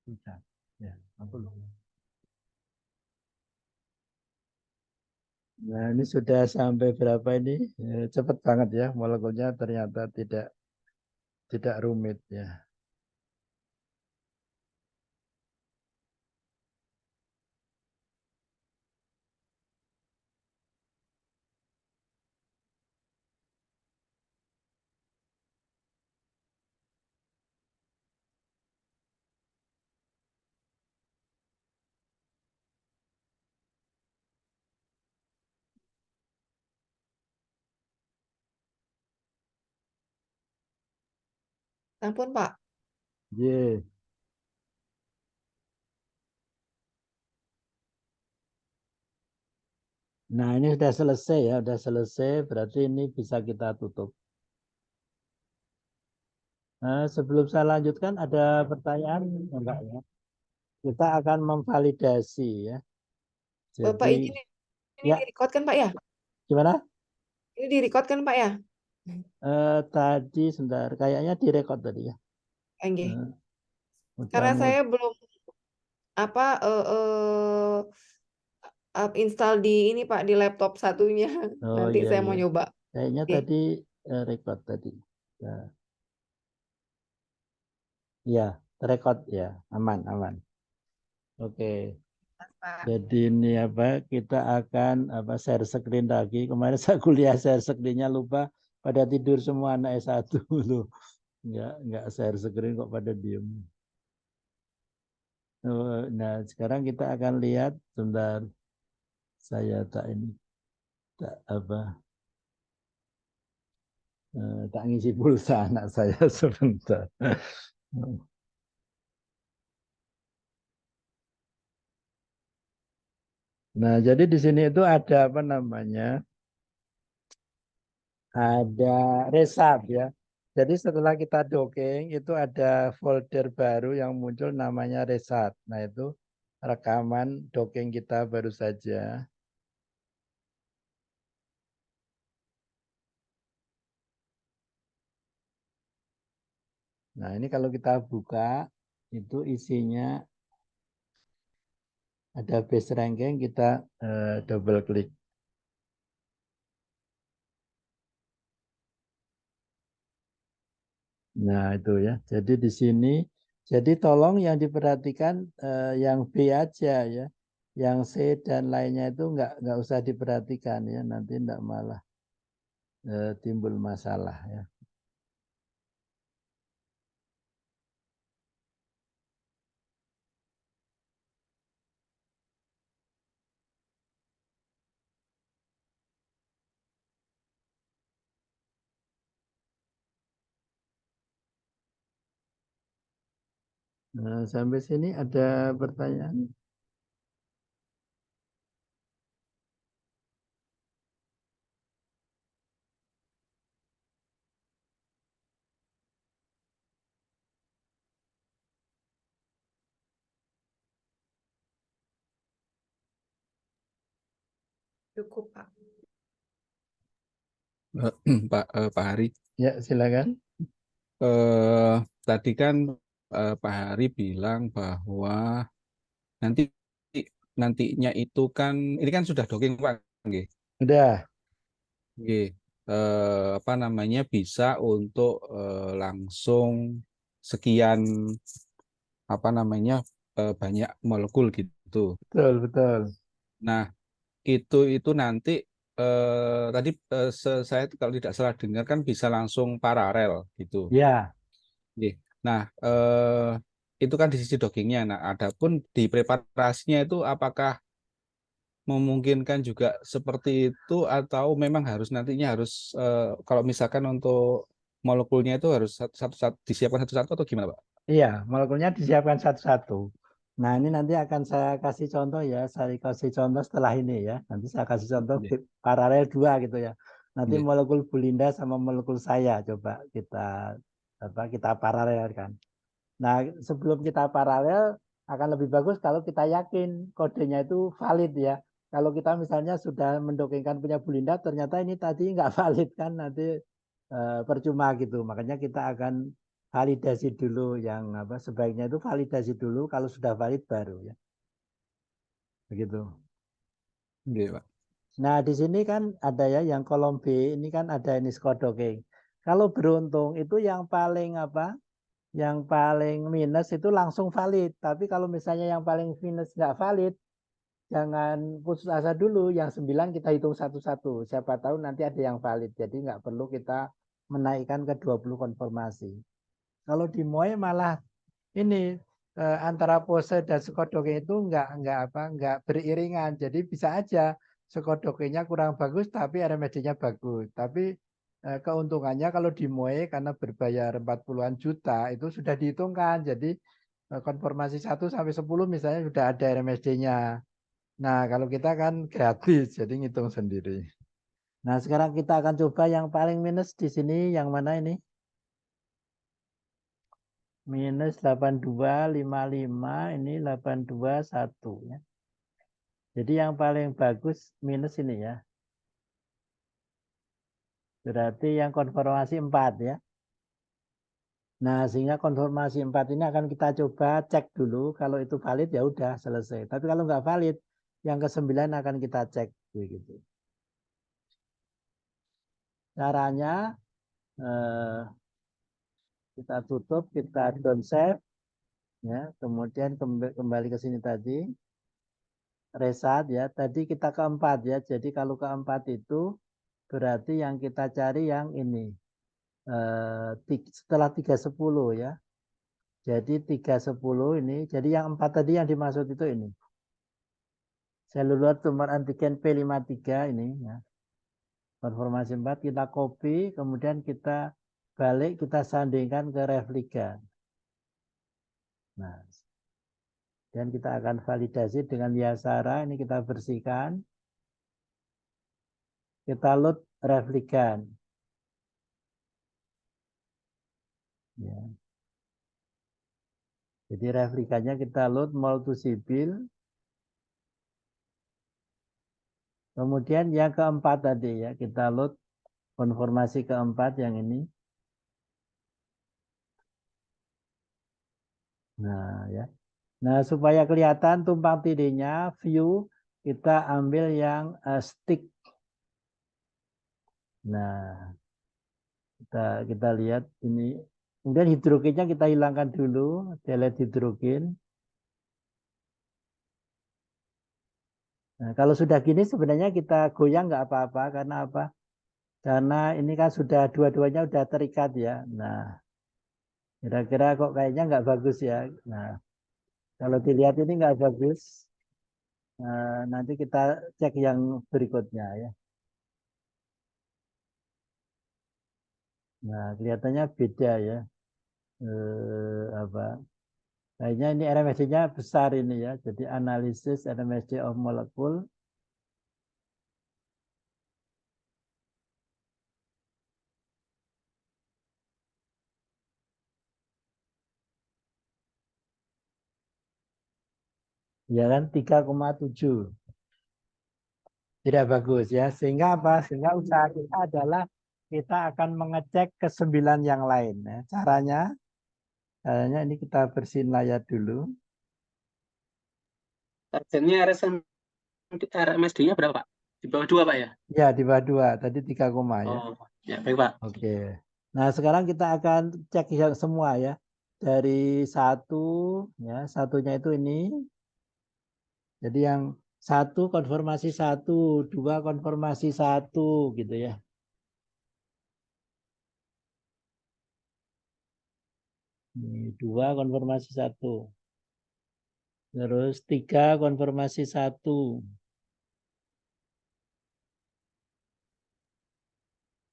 Bisa. Ya, aku loh. Nah, ini sudah sampai berapa ini? Cepat banget ya, molekulnya ternyata tidak rumit ya. Ampun, Pak. Ye. Nah, ini sudah selesai ya, sudah selesai, berarti ini bisa kita tutup. Nah, sebelum saya lanjutkan ada pertanyaan enggak ya? Kita akan memvalidasi ya. Bapak Jadi izin ini ya di-record kan, Pak ya? gimana? Ini di-record kan, Pak ya? Tadi sebentar, kayaknya direkod tadi ya. Oke. Mudah Karena saya belum apa install di ini Pak di laptop satunya. Oh Nanti iya saya mau iya. nyoba. Kayaknya Oke. tadi record tadi. Ya, ya, record ya, aman. Oke. Pak. Jadi ini apa? Kita akan share screen lagi. Kemarin saya kuliah share screen-nya lupa, pada tidur semua anak S1 loh. Enggak share screen kok pada diem. Nah, sekarang kita akan lihat sebentar. Saya tak tak ngisi pulsa anak saya sebentar. Nah, jadi di sini itu ada apa namanya? Ada resap ya. Jadi setelah kita docking itu ada folder baru yang muncul namanya resap. Nah, itu rekaman docking kita baru saja. Nah, ini kalau kita buka itu isinya ada base ranking, kita double klik. Nah, itu ya. Jadi di sini, jadi tolong yang diperhatikan yang B aja ya. Yang C dan lainnya itu nggak usah diperhatikan ya. Nanti enggak malah timbul masalah ya. Nah, sampai sini ada pertanyaan? Cukup Pak. Pak Hari. Ya, silakan. Tadi kan Pak Hari bilang bahwa nantinya itu kan ini kan sudah docking Pak. Nggih. Udah. Nggih. Apa namanya bisa untuk langsung sekian apa namanya banyak molekul gitu. Betul, betul. Nah, itu nanti tadi saya kalau tidak salah dengar kan bisa langsung paralel gitu. Ya, Nggih. Nah, itu kan di sisi dockingnya. Nah, adapun di preparasinya itu apakah memungkinkan juga seperti itu atau memang harus nantinya harus kalau misalkan untuk molekulnya itu harus satu-satu disiapkan satu-satu atau gimana, Pak? iya, molekulnya disiapkan satu-satu. Nah, ini nanti akan saya kasih contoh ya. Saya kasih contoh setelah ini ya. Nanti saya kasih contoh Nggih. paralel 2 gitu ya. Nanti Nggih. molekul Bu Linda sama molekul saya coba kita paralelkan. Nah, sebelum kita paralel akan lebih bagus kalau kita yakin kodenya itu valid ya. Kalau kita misalnya sudah mendokingkan punya Bu Linda, ternyata ini tadi nggak valid kan nanti percuma gitu. Makanya kita akan validasi dulu yang apa sebaiknya itu validasi dulu kalau sudah valid baru ya. Begitu. Nggih, Pak. Nah, di sini kan ada ya yang kolom B ini kan ada ini docking. Kalau beruntung itu yang paling apa? Yang paling minus itu langsung valid. Tapi kalau misalnya yang paling minus nggak valid, jangan putus asa dulu. Yang 9 kita hitung satu-satu. Siapa tahu nanti ada yang valid. Jadi nggak perlu kita menaikkan ke 20 konfirmasi. Kalau di MOE malah ini antara pose dan skodoknya itu nggak beriringan. Jadi bisa aja skodoknya kurang bagus tapi RMSD-nya bagus. Tapi keuntungannya kalau di MOE karena berbayar 40-an juta itu sudah dihitungkan. Jadi konfirmasi 1 sampai 10 misalnya sudah ada RMSD-nya. Nah, kalau kita kan gratis jadi ngitung sendiri. Nah, sekarang kita akan coba yang paling minus di sini yang mana ini? Minus 8255 ini 821 ya. Jadi yang paling bagus minus ini ya. Berarti yang konfirmasi 4 ya. Nah, sehingga konfirmasi 4 ini akan kita coba cek dulu. Kalau itu valid ya udah selesai. Tapi kalau nggak valid, yang ke-9 akan kita cek begitu. Caranya kita tutup, kita don't save ya. Kemudian kembali ke sini tadi. Reset ya. Tadi kita keempat ya. Jadi kalau keempat itu berarti yang kita cari yang ini. Setelah 310 ya. Jadi 310 ini. Jadi yang 4 tadi yang dimaksud itu ini. Seluler tumor antigen P53 ini ya. Konfirmasi 4 kita copy. Kemudian kita balik kita sandingkan ke Replica. Nah. Dan kita akan validasi dengan Yasara. Ini kita bersihkan. Kita load replikan. Ya. Jadi replikanya kita load multisibil. Kemudian yang keempat tadi ya, kita load konfirmasi keempat yang ini. Nah ya. Nah supaya kelihatan tumpang tindihnya, view kita ambil yang stick. Nah kita lihat ini. Kemudian hidrogennya kita hilangkan dulu, delete hidrogen. Nah, kalau sudah gini sebenarnya kita goyang nggak apa-apa karena apa? Karena ini kan sudah dua-duanya sudah terikat ya. Nah, kira-kira kok kayaknya nggak bagus ya. Nah, kalau dilihat ini nggak bagus. Nanti kita cek yang berikutnya ya. Nah, kelihatannya beda ya. Apa? Kayaknya ini RMSD-nya besar ini ya. Jadi analisis RMSD of molecule. Ya kan 3,7. Tidak bagus ya. Sehingga apa? Sehingga usaha kita adalah kita akan mengecek ke 9 yang lain. Ya. Caranya Kayaknya ini kita bersihin layar dulu. Targetnya RMSD-nya berapa, Pak? Di bawah 2, Pak ya? Ya, di bawah 2, tadi 3 koma ya. Oh, ya baik, Pak. Oke. Nah, sekarang kita akan cek yang semua ya. Dari 1, ya, satunya itu ini. Jadi yang 1 konfirmasi 1, 2 konfirmasi 1 gitu ya. Ini 2 konfirmasi 1. Terus 3 konfirmasi 1.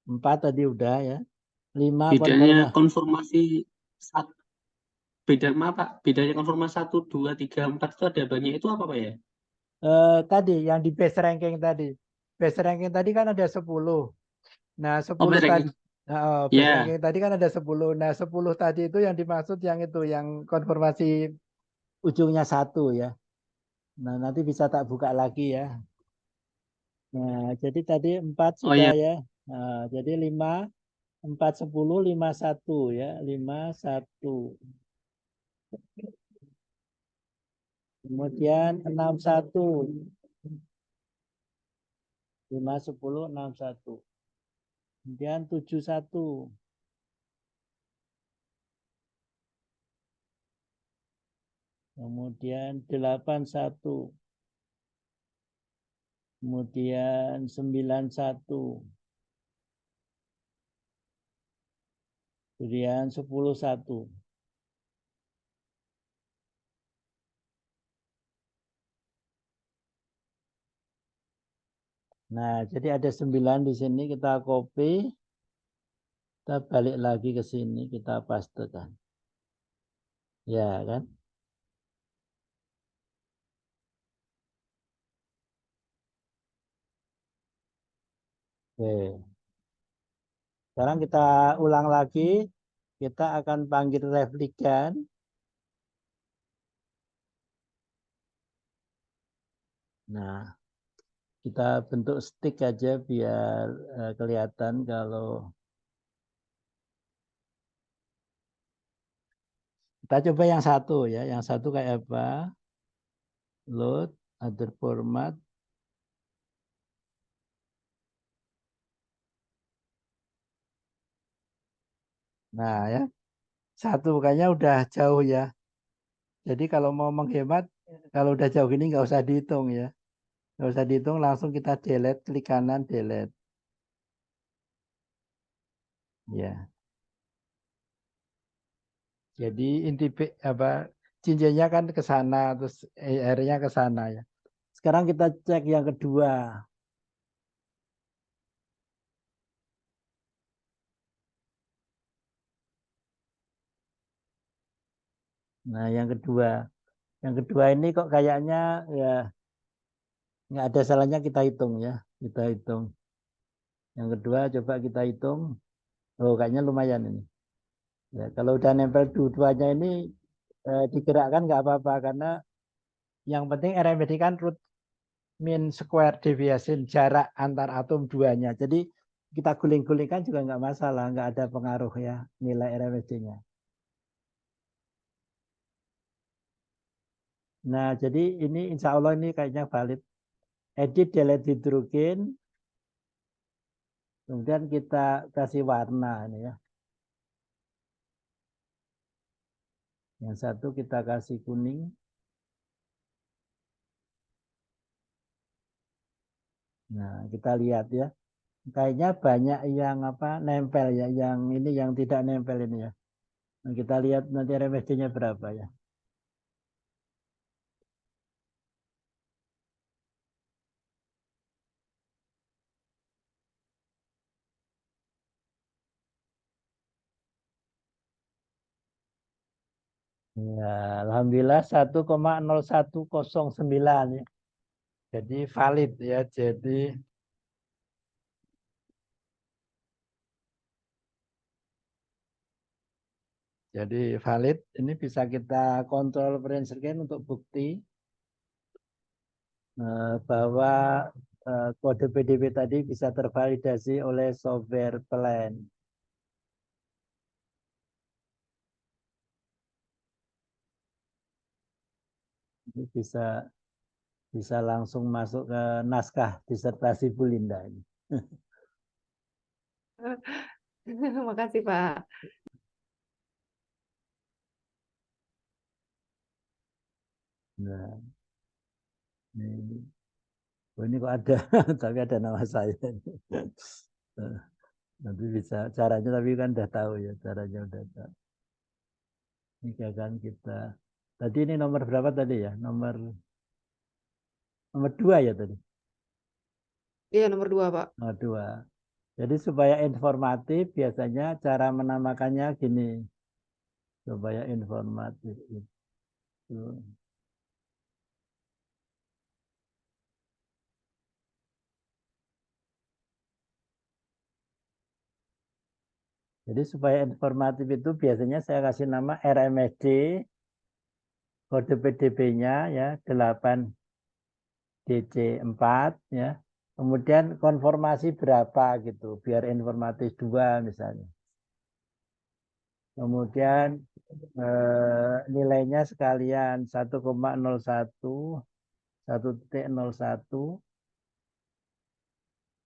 4 tadi udah ya. 5 Bedanya konfirmasi. konfirmasi satu, maaf Pak, bedanya konfirmasi 1, 2, 3, 4 itu ada banyak, itu apa Pak ya? Tadi yang di base ranking tadi. Base ranking tadi kan ada 10. Nah, 10 base tadi. ranking. Base Ya. ranking tadi kan ada 10. Nah, 10 tadi itu yang dimaksud yang itu, yang konfirmasi ujungnya 1 ya. Nah, nanti bisa tak buka lagi ya. Nah, jadi tadi 4 Oh sudah ya. ya. Nah, jadi 5, 4, 10, 5, 1 ya. 5, 1. Kemudian 6, 1. 5, 10, 6, 1. Kemudian 7, 1. Kemudian 8, 1. Kemudian 9, 1. Kemudian 10, 1. Nah, jadi ada 9 di sini, kita copy. Kita balik lagi ke sini, kita pastekan. Ya kan? Oke. Sekarang kita ulang lagi. Kita akan panggil replikan. Nah, kita bentuk stick aja biar kelihatan kalau kita coba yang 1 ya. Yang 1 kayak apa? Load, other format. Nah ya, 1 kayaknya udah jauh ya. Jadi kalau mau menghemat, kalau udah jauh gini nggak usah dihitung ya. Nggak usah dihitung, langsung kita delete, klik kanan, delete. Ya. Jadi inti apa cincinnya kan ke sana, terus airnya ke sana ya. Sekarang kita cek yang kedua. Nah, yang kedua ini kok kayaknya ya nggak ada salahnya kita hitung ya. Kita hitung. Yang kedua coba kita hitung. Oh, kayaknya lumayan ini. Ya, kalau udah nempel dua-duanya ini digerakkan nggak apa-apa karena yang penting RMSD kan root mean square deviation, jarak antar atom duanya. Jadi kita guling-gulingkan juga nggak masalah, nggak ada pengaruh ya nilai RMSD-nya. Nah, jadi ini insya Allah ini kayaknya valid. Edit delete hidrogen. Kemudian kita kasih warna ini ya. Yang satu kita kasih kuning. Nah, kita lihat ya. Kayaknya banyak yang apa nempel ya, yang ini yang tidak nempel ini ya. Nah, kita lihat nanti RMSD-nya berapa ya. Ya, alhamdulillah 1,0109 ya. Jadi valid ya. Jadi valid. Ini bisa kita kontrol berdasarkan untuk bukti bahwa kode PDB tadi bisa tervalidasi oleh software Plan. Ini bisa langsung masuk ke naskah disertasi Bu Linda ini. Makasih Pak. Nah, ini, oh ini kok ada, tapi ada nama saya. Nanti bisa caranya, tapi kan udah tahu ya caranya udah tahu. Ini kan kita. Tadi ini nomor berapa tadi ya? Nomor 2 ya tadi. Iya nomor 2 Pak. Nomor 2. Jadi supaya informatif biasanya cara menamakannya gini. Supaya informatif itu. Jadi supaya informatif itu biasanya saya kasih nama RMSD, kode PDB-nya ya 8DC4 ya. Kemudian konformasi berapa gitu, biar informatif 2 misalnya. Kemudian nilainya sekalian 1,01, 1.01,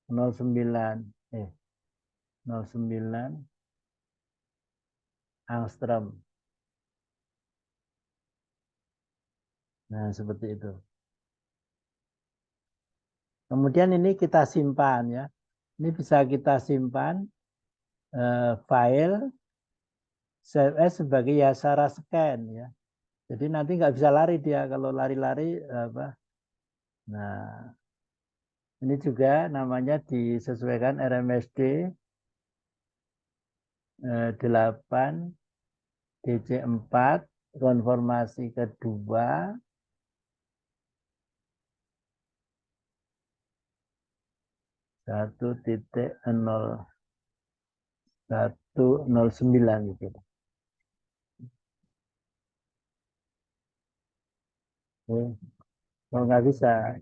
09, 09 angstrom. Nah, seperti itu. Kemudian ini kita simpan ya. Ini bisa kita simpan file save as sebagai Yasara scan ya. Jadi nanti nggak bisa lari dia, kalau lari-lari apa. Nah, ini juga namanya disesuaikan RMSD 8 DC4 konformasi kedua 1.0109 gitu. Kalau nggak bisa,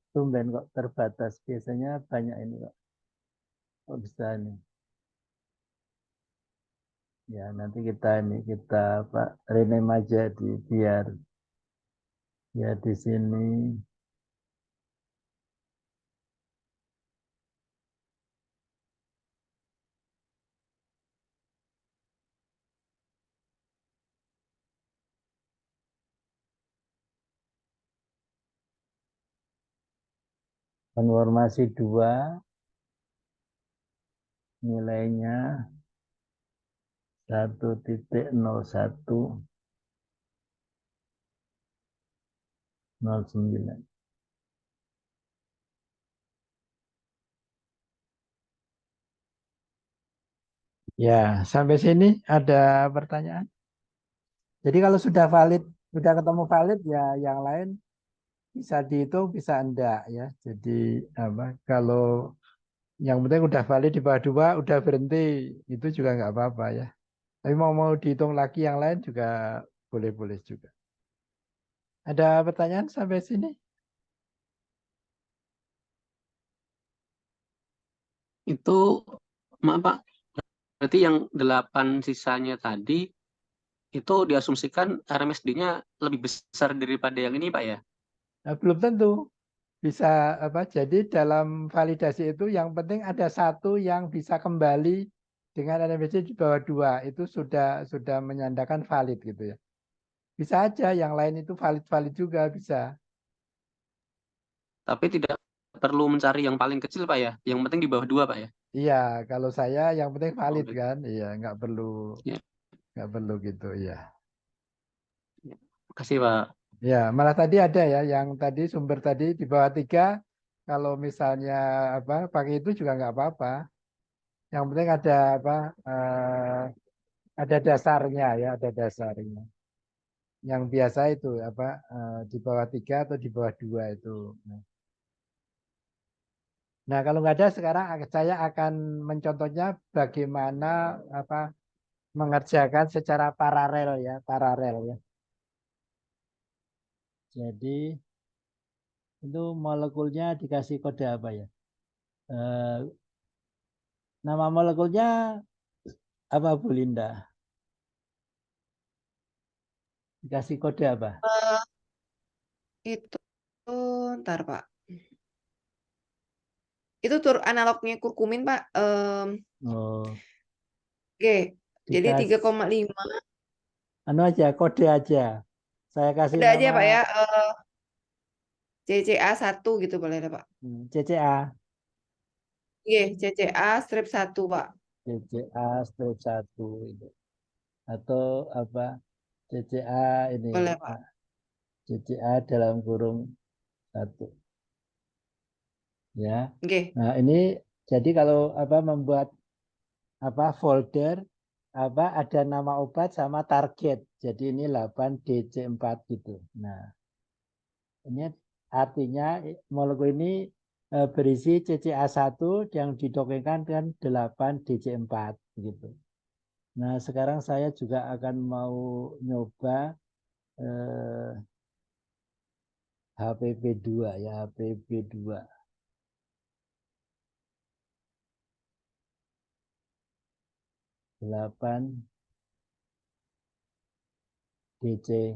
tumben kok terbatas. Biasanya banyak ini kok. Kok bisa ini? Ya nanti kita rename aja biar ya di sini. Konformasi 2 nilainya 1.0109. Ya, sampai sini ada pertanyaan. Jadi kalau sudah valid, sudah ketemu valid ya yang lain bisa dihitung, bisa enggak ya. Jadi apa? Kalau yang penting udah valid di bawah 2, udah berhenti, itu juga nggak apa-apa ya. Tapi mau dihitung lagi yang lain juga boleh-boleh juga. Ada pertanyaan sampai sini? Itu maaf Pak, berarti yang 8 sisanya tadi itu diasumsikan RMSD-nya lebih besar daripada yang ini Pak ya? Nah, belum tentu. Bisa apa? Jadi dalam validasi itu yang penting ada satu yang bisa kembali dengan RMSD di bawah 2, itu sudah menyandakan valid gitu ya. Bisa aja yang lain itu valid juga bisa. Tapi tidak perlu mencari yang paling kecil Pak ya, yang penting di bawah 2 Pak ya? Iya, kalau saya yang penting valid Oh, kan. Iya, ya. nggak perlu gitu. Iya. Ya. Makasih Pak. Ya, malah tadi ada ya yang tadi sumber tadi di bawah 3, kalau misalnya apa pakai itu juga nggak apa-apa. Yang penting ada apa? Ada dasarnya ya, ada dasarnya. Yang biasa itu apa di bawah 3 atau di bawah 2 itu. Nah, kalau nggak ada sekarang saya akan mencontohnya bagaimana apa mengerjakan secara paralel ya, paralel ya. Jadi itu molekulnya dikasih kode apa ya? Nama molekulnya Apa Bu Linda? Dikasih kode apa? Itu ntar Pak. Itu analognya kurkumin Pak. Oh, Oke. Jadi dikasih 3,5. anu aja, kode aja. Saya kasih Ada aja nama Pak ya. CCA 1 gitu boleh ada Pak. CCA. Iya, CCA strip 1 Pak. CCA strip 1 itu. Atau apa? CCA ini. Boleh Pak. CCA dalam kurung 1. Ya. Oke. Nah, ini jadi kalau apa membuat apa folder apa ada nama obat sama target. Jadi ini 8DC4 gitu. Nah, ini artinya molekul ini berisi CCA1 yang didongengkan dengan 8DC4 gitu. Nah, sekarang saya juga akan mau nyoba HPP2 ya, HPP2. 8 DC.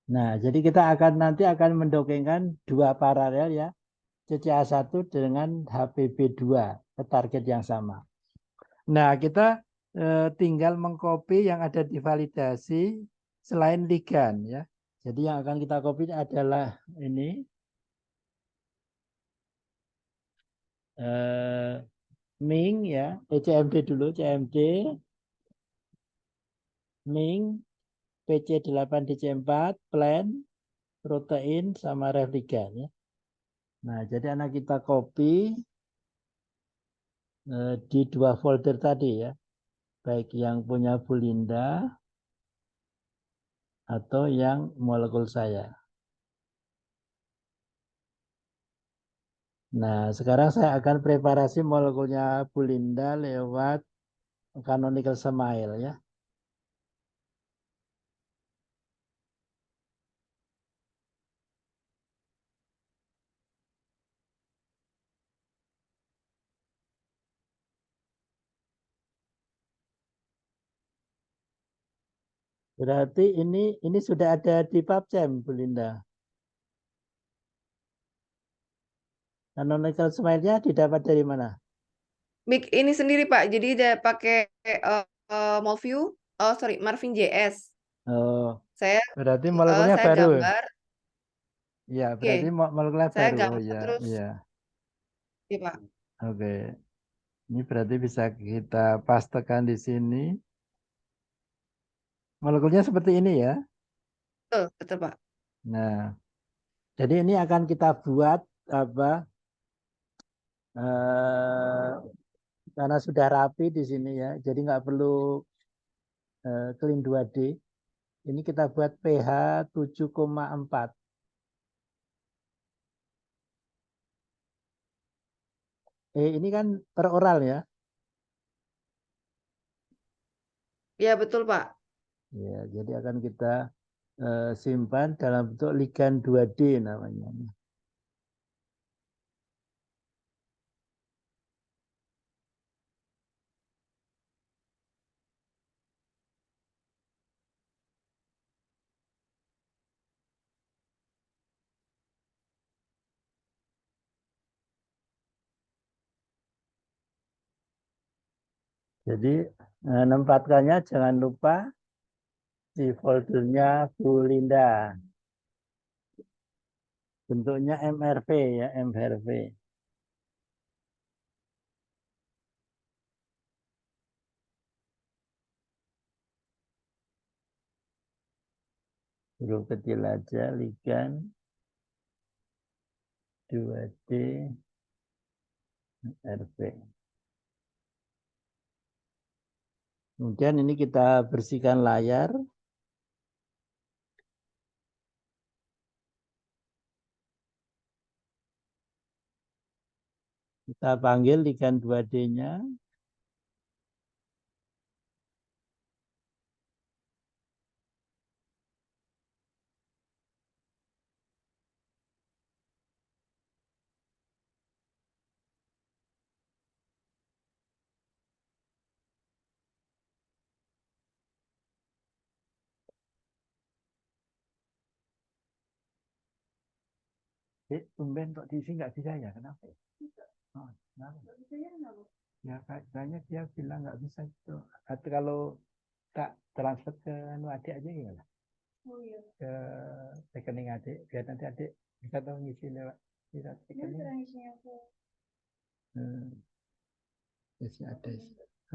Nah, jadi kita nanti akan mendongengkan 2 paralel ya, CCA1 dengan HPP2 ke target yang sama. Nah, kita tinggal mengcopy yang ada di validasi selain ligan ya. Jadi yang akan kita copy adalah ini Ming ya, CMD dulu, CMD Ming PC8DC4 plan protein sama replikan ya. Nah, jadi anak kita copy di 2 folder tadi ya, baik yang punya Bu Linda atau yang molekul saya. Nah, sekarang saya akan preparasi molekulnya Bu Linda lewat canonical smile ya. Berarti ini sudah ada di PubChem Bu Linda. Canonical smile-nya didapat dari mana? Ini sendiri Pak. Jadi dia pakai Moview. Oh, sorry, Marvin JS. Oh, Saya berarti molekulnya saya baru. gambar. Ya, Oke. berarti molekulnya Saya baru. Oh gambar ya, terus. iya. Iya Pak. Oke. Ini berarti bisa kita pastekan di sini. Molekulnya seperti ini ya. Betul, betul Pak. Nah, jadi ini akan kita buat apa? Karena sudah rapi di sini ya. Jadi nggak perlu clean 2D. Ini kita buat pH 7,4. Ini kan per oral ya. Iya betul Pak. Ya, jadi akan kita simpan dalam bentuk ligan 2D namanya. Jadi menempatkannya jangan lupa di foldernya Bu Linda. Bentuknya MRV ya, MRV. Huruf kecil aja, ligan 2D RV. Kemudian ini kita bersihkan layar. Kita panggil ligan 2D-nya. Dek, tumben kok diisi nggak bisa ya? Kenapa ya? Oh, kenapa? Ya kayaknya dia bilang nggak bisa gitu. Atau kalau tak transfer ke adik aja gimana? Ke rekening adik, biar nanti adik bisa tahu ngisi lewat rekening. Isi ada.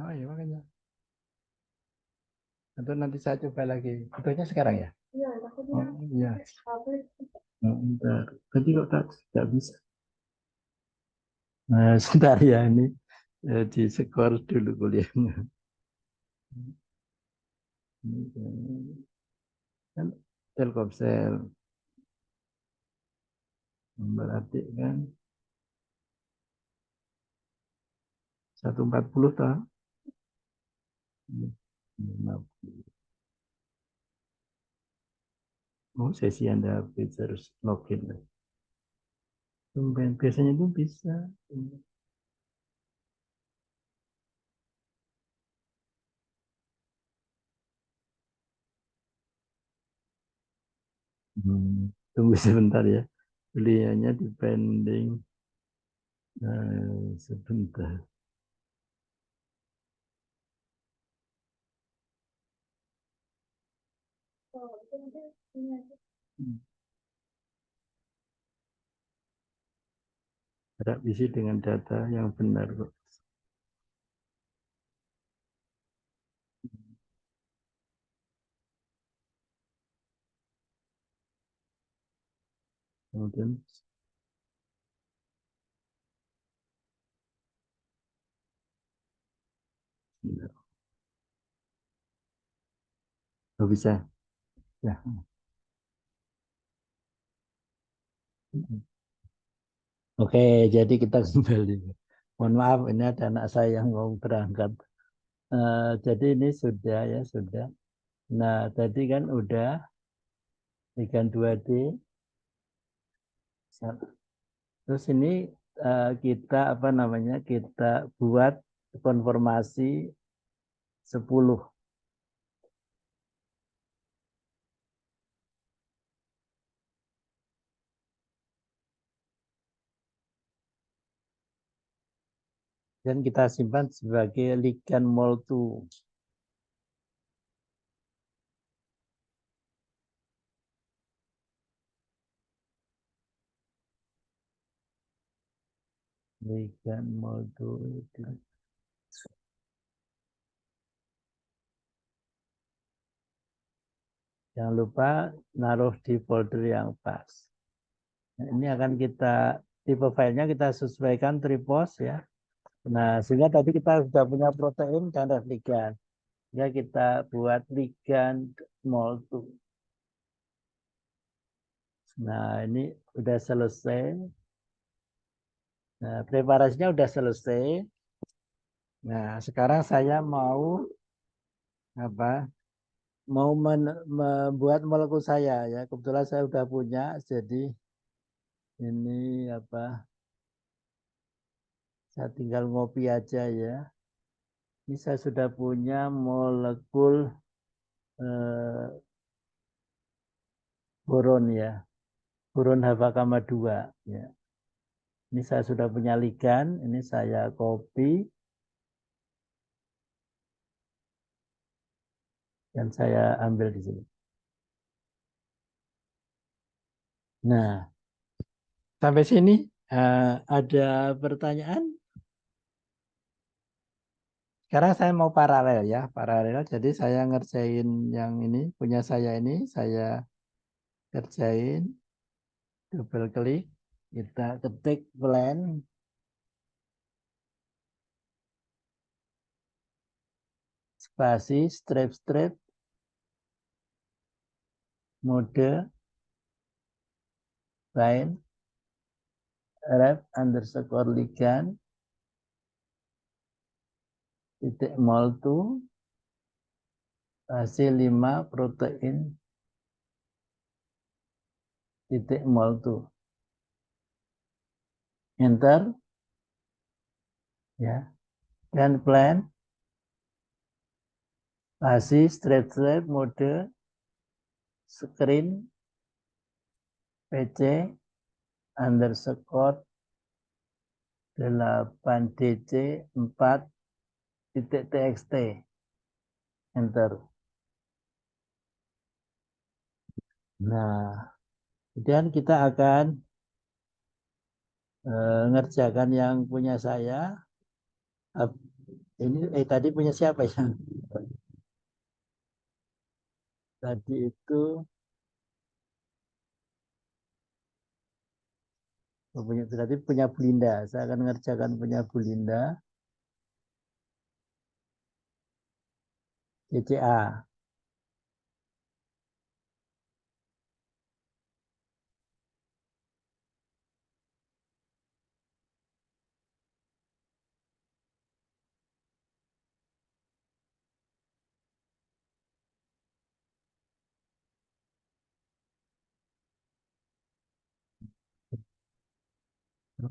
Oh iya makanya. Atau nanti saya coba lagi. Betulnya sekarang ya? Oh iya. Bentar. Tadi kok tak bisa. Nah, sebentar ya ini di skor dulu kuliahnya. Kan Telkomsel. Berarti kan 140 tahun. 50. Oh, sesi Anda harus login. Tumben, biasanya itu bisa. Tunggu sebentar ya. Beliaunya depending. Sebentar. Harap isi dengan data yang benar kok. Kemudian oh, bisa ya. Oke, jadi kita kembali. Mohon maaf, ini ada anak saya yang mau berangkat. Jadi ini sudah ya sudah. Nah tadi kan udah ikan 2D. Terus ini kita apa namanya? Kita buat konformasi 10. Dan kita simpan sebagai ligan moltu. Ligan moltu. Jangan lupa naruh di folder yang pas. Nah, ini akan kita tipe filenya kita sesuaikan tripos ya. Nah, sehingga tadi kita sudah punya protein dan ligan. Ya kita buat ligan moltu. Nah, ini udah selesai. Nah, preparasinya udah selesai. Nah, sekarang saya mau apa? Mau membuat molekul saya ya. Kebetulan saya udah punya, jadi ini apa? Saya tinggal ngopi aja ya. Ini saya sudah punya molekul boron ya. Boron Havakama 2 ya. Ini saya sudah punya ligan, ini saya copy dan saya ambil di sini. Nah, sampai sini ada pertanyaan? Sekarang saya mau paralel ya, paralel. Jadi saya ngerjain yang ini, punya saya ini, saya kerjain, double klik, kita ketik plan, spasi, strip, mode, line, ref underscore ligan, titik moltu, hasil 5 protein, titik moltu. Enter, ya, dan plan, spasi, strip, mode, screen, PC, underscore 8dc 4.txt. Enter. Nah, kemudian kita akan ngerjakan yang punya saya. Ini tadi punya siapa ya? Tadi itu punya Belinda. Saya akan mengerjakan punya Belinda. CCA.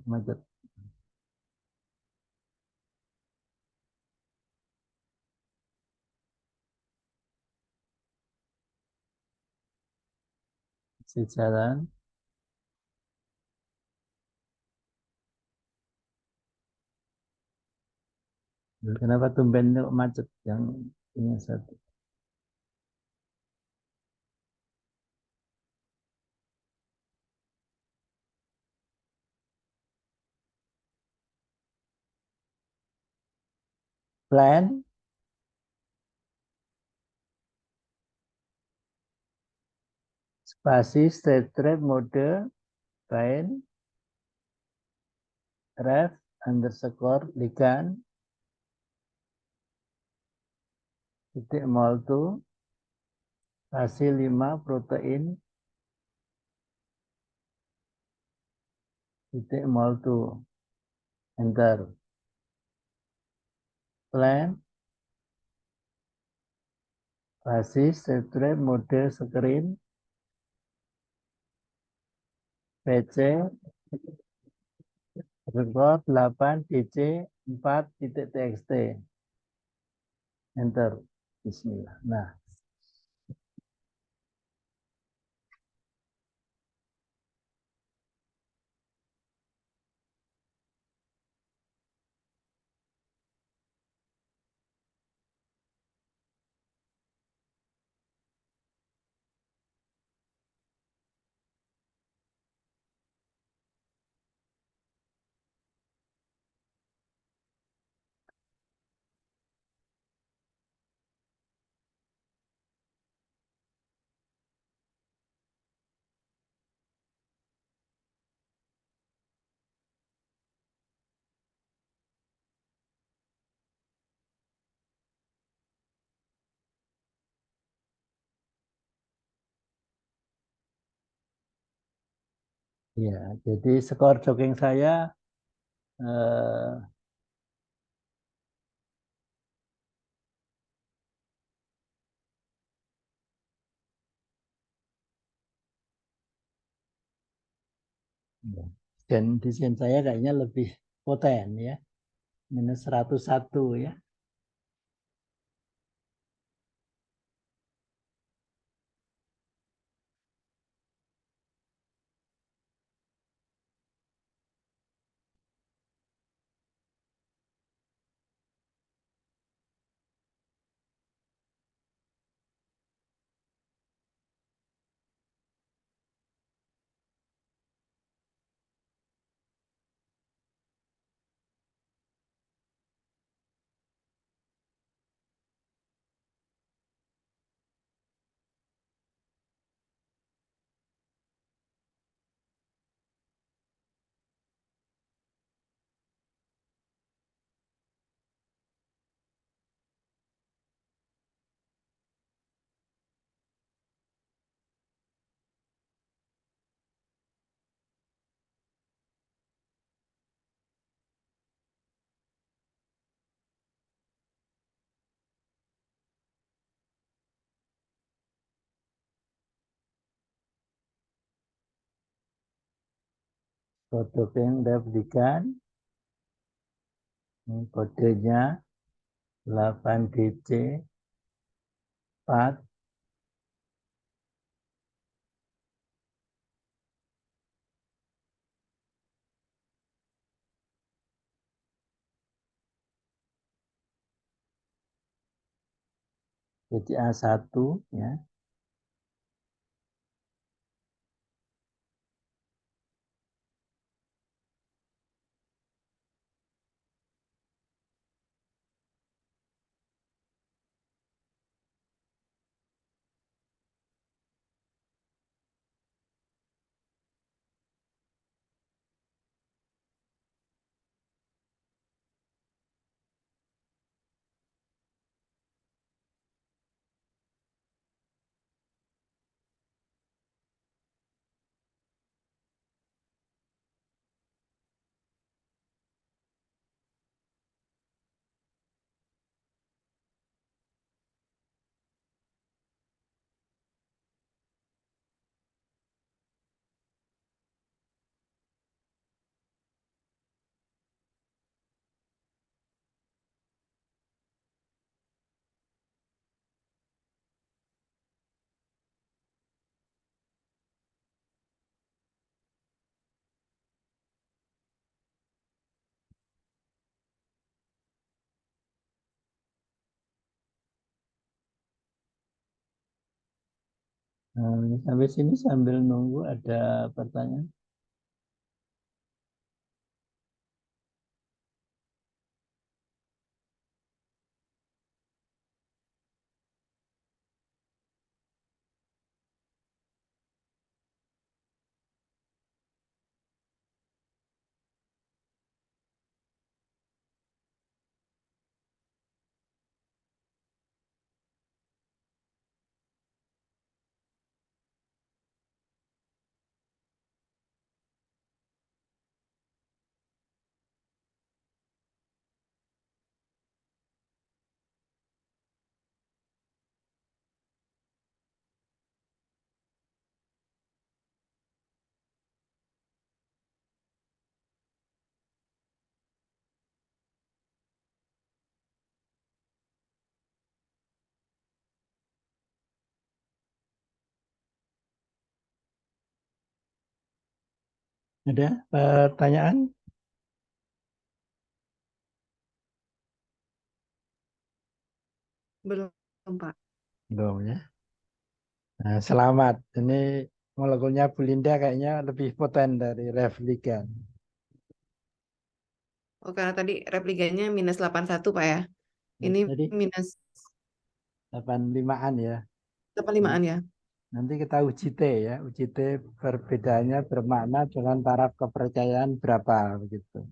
Macet. Sejalan. Kenapa tumben kok macet yang punya satu? Plan. Spasi straight mode bind ref underscore ligand titik molto spasi 5 protein titik molto. Enter. Plan spasi straight mode screen PC record 8 DC 4.txt. Enter. Bismillah. Nah, ya, jadi skor jogging saya dan desain saya kayaknya lebih poten ya, minus 101 ya. Foto yang udah berikan, ini kodenya 8DC 4. Jadi A1 ya. Sampai sini sambil nunggu ada pertanyaan. Ada pertanyaan? Belum, Pak. Belum ya. Nah, selamat. Ini molekulnya Bu Linda kayaknya lebih poten dari replikan. Oh, karena tadi replikanya minus 81, Pak ya. Ini Jadi minus 85-an ya. 85-an ya. Nanti kita uji T ya. Uji T perbedaannya bermakna dengan taraf kepercayaan berapa begitu.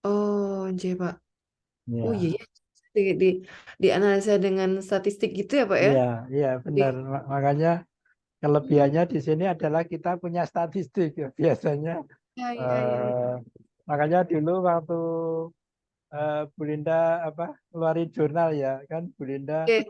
Oh, J, Pak. Oh Ya. iya, ya. Di dianalisa dengan statistik gitu ya, Pak ya. Iya, iya Jadi, benar. Makanya kelebihannya di sini adalah kita punya statistik ya. Biasanya ya, ya, ya, ya. eh, makanya dulu waktu Bu Linda apa keluarin jurnal ya kan Bu Linda Oke,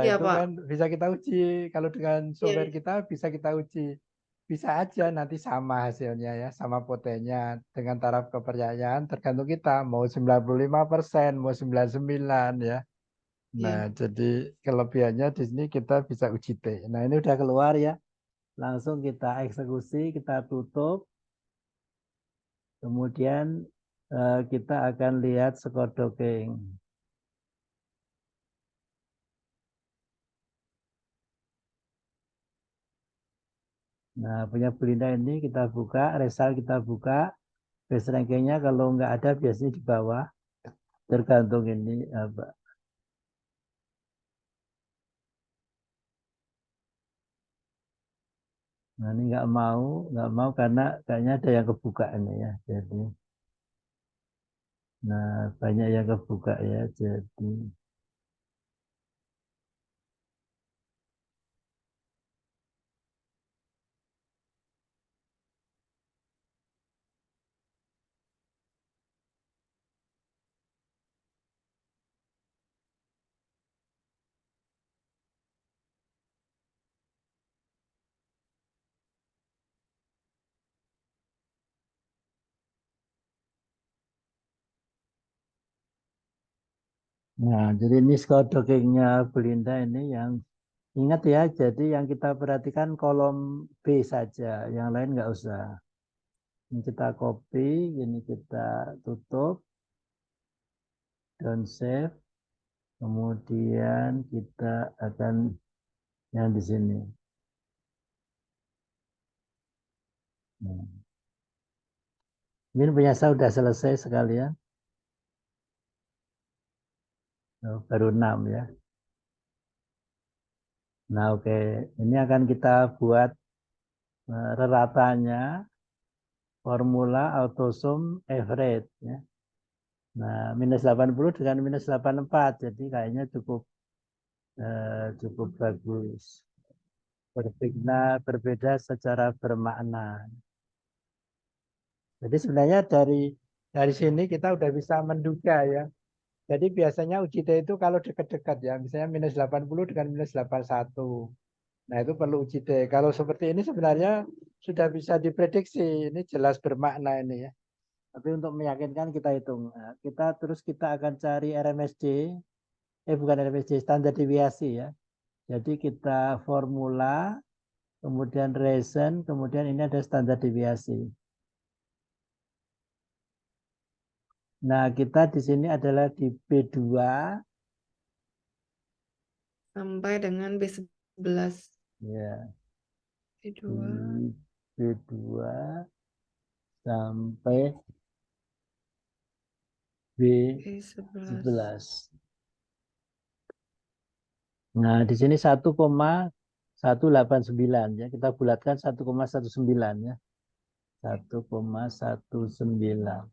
ya, itu Pak. kan bisa kita uji kalau dengan Iya, software iya. kita bisa kita uji bisa aja nanti sama hasilnya ya sama potennya dengan taraf kepercayaan tergantung kita mau 95% mau 99 ya. Nah, Iya. jadi kelebihannya di sini kita bisa uji T. Nah, ini udah keluar ya. Langsung kita eksekusi, kita tutup. Kemudian kita akan lihat skor docking. Nah, punya Belinda ini kita buka, result kita buka. Base rankingnya kalau nggak ada biasanya di bawah. Tergantung ini apa. Nah, ini nggak mau karena kayaknya ada yang kebuka ini ya. Jadi, nah banyak yang kebuka ya. Jadi, nah jadi ini skor dockingnya Belinda ini yang ingat ya. Jadi yang kita perhatikan kolom B saja, yang lain nggak usah. Ini kita copy, ini kita tutup, down save. Kemudian kita akan yang di sini. Nah, ini punya saya sudah selesai sekalian. Oh, baru 6 ya. Nah, oke. Ini akan kita buat reratanya formula autosum average ya. Nah, minus 80 dengan minus 84. Jadi kayaknya cukup bagus. Berbeda secara bermakna. Jadi sebenarnya dari sini kita udah bisa menduga ya. Jadi biasanya uji T itu kalau dekat-dekat ya, misalnya minus 80 dengan minus 81. Nah itu perlu uji T. Kalau seperti ini sebenarnya sudah bisa diprediksi. Ini jelas bermakna ini ya. Tapi untuk meyakinkan kita hitung. Nah, kita akan cari RMSD. Bukan RMSD, standar deviasi ya. Jadi kita formula, kemudian reason, kemudian ini ada standar deviasi. Nah, kita di sini adalah di B2 Sampai dengan B11. ya, B2, di B2 sampai B11. B11. Nah, di sini 1,189 ya. Kita bulatkan 1,19 ya. 1,19.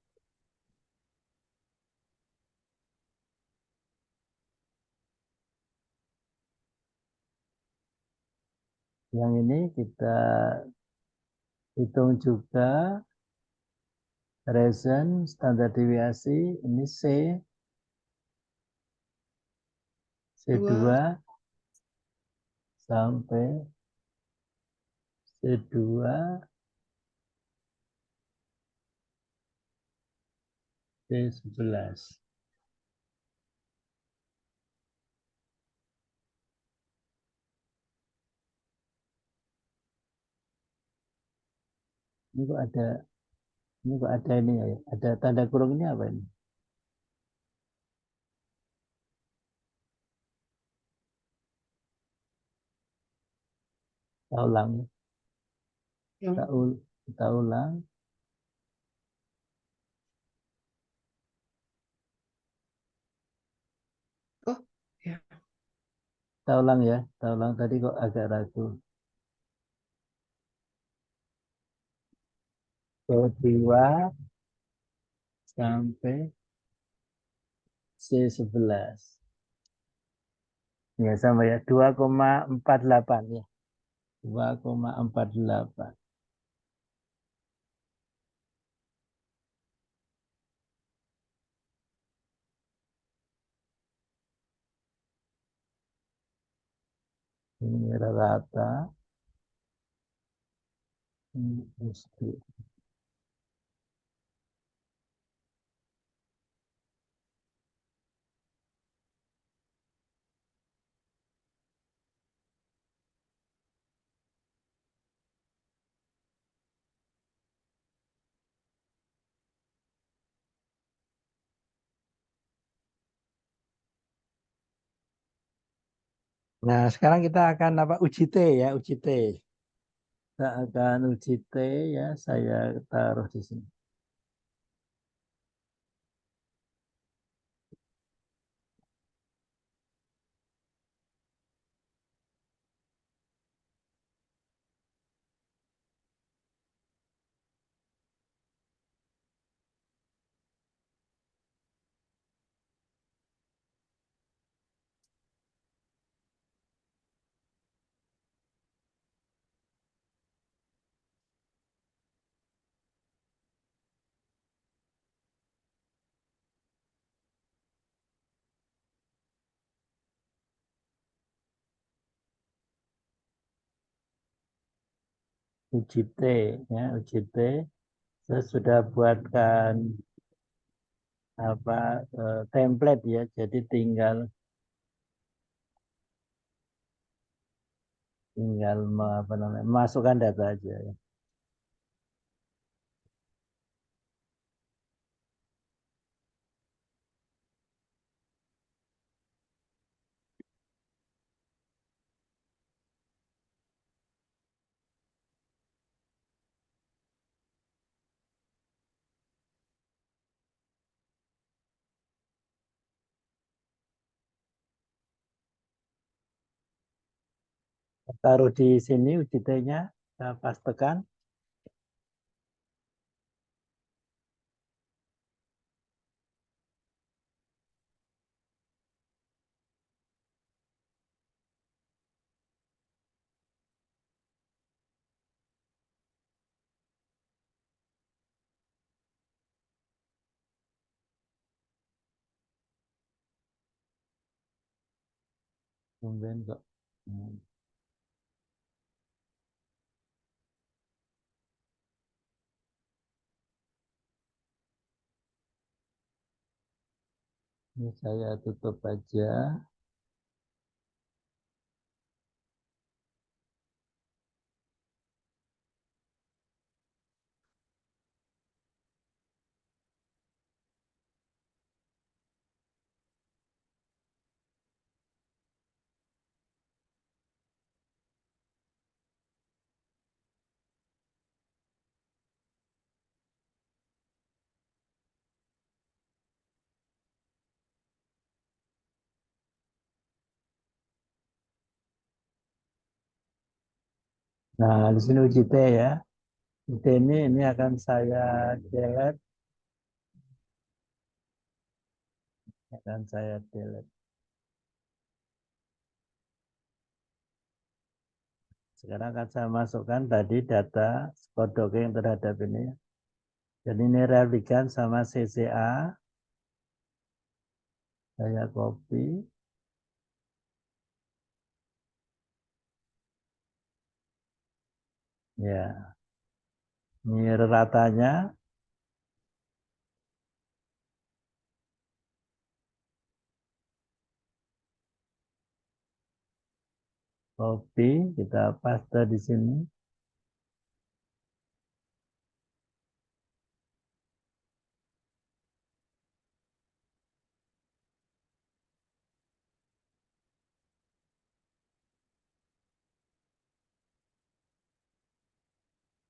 Yang ini kita hitung juga reason standar deviasi ini C2 sampai C2 C11. Ini kok ada ini ya, ada tanda kurung ini apa ini? Kita ulang. Ya. Kita ulang. Oh, ya. Kita ulang ya. Kita ulang tadi kok agak ragu. C2 sampai C11. Ya sama ya. 2,48 ya. 2,48. Ini rata. Ini SD. Nah, sekarang kita akan uji T ya, uji T. Kita akan uji T ya, saya taruh di sini. Uji T ya, uji T. Saya sudah buatkan template ya, jadi tinggal masukkan data aja ya. taruh di sini UJT-nya, pas tekan. Tumben kok. Ini saya tutup aja. Nah, di sini UJT ya. UJT ini akan saya delete. Akan saya delete. Sekarang akan saya masukkan tadi data spot docking terhadap ini. Jadi ini replikan sama CCA. Saya copy. Ya, ini ratanya. Copy, kita paste di sini.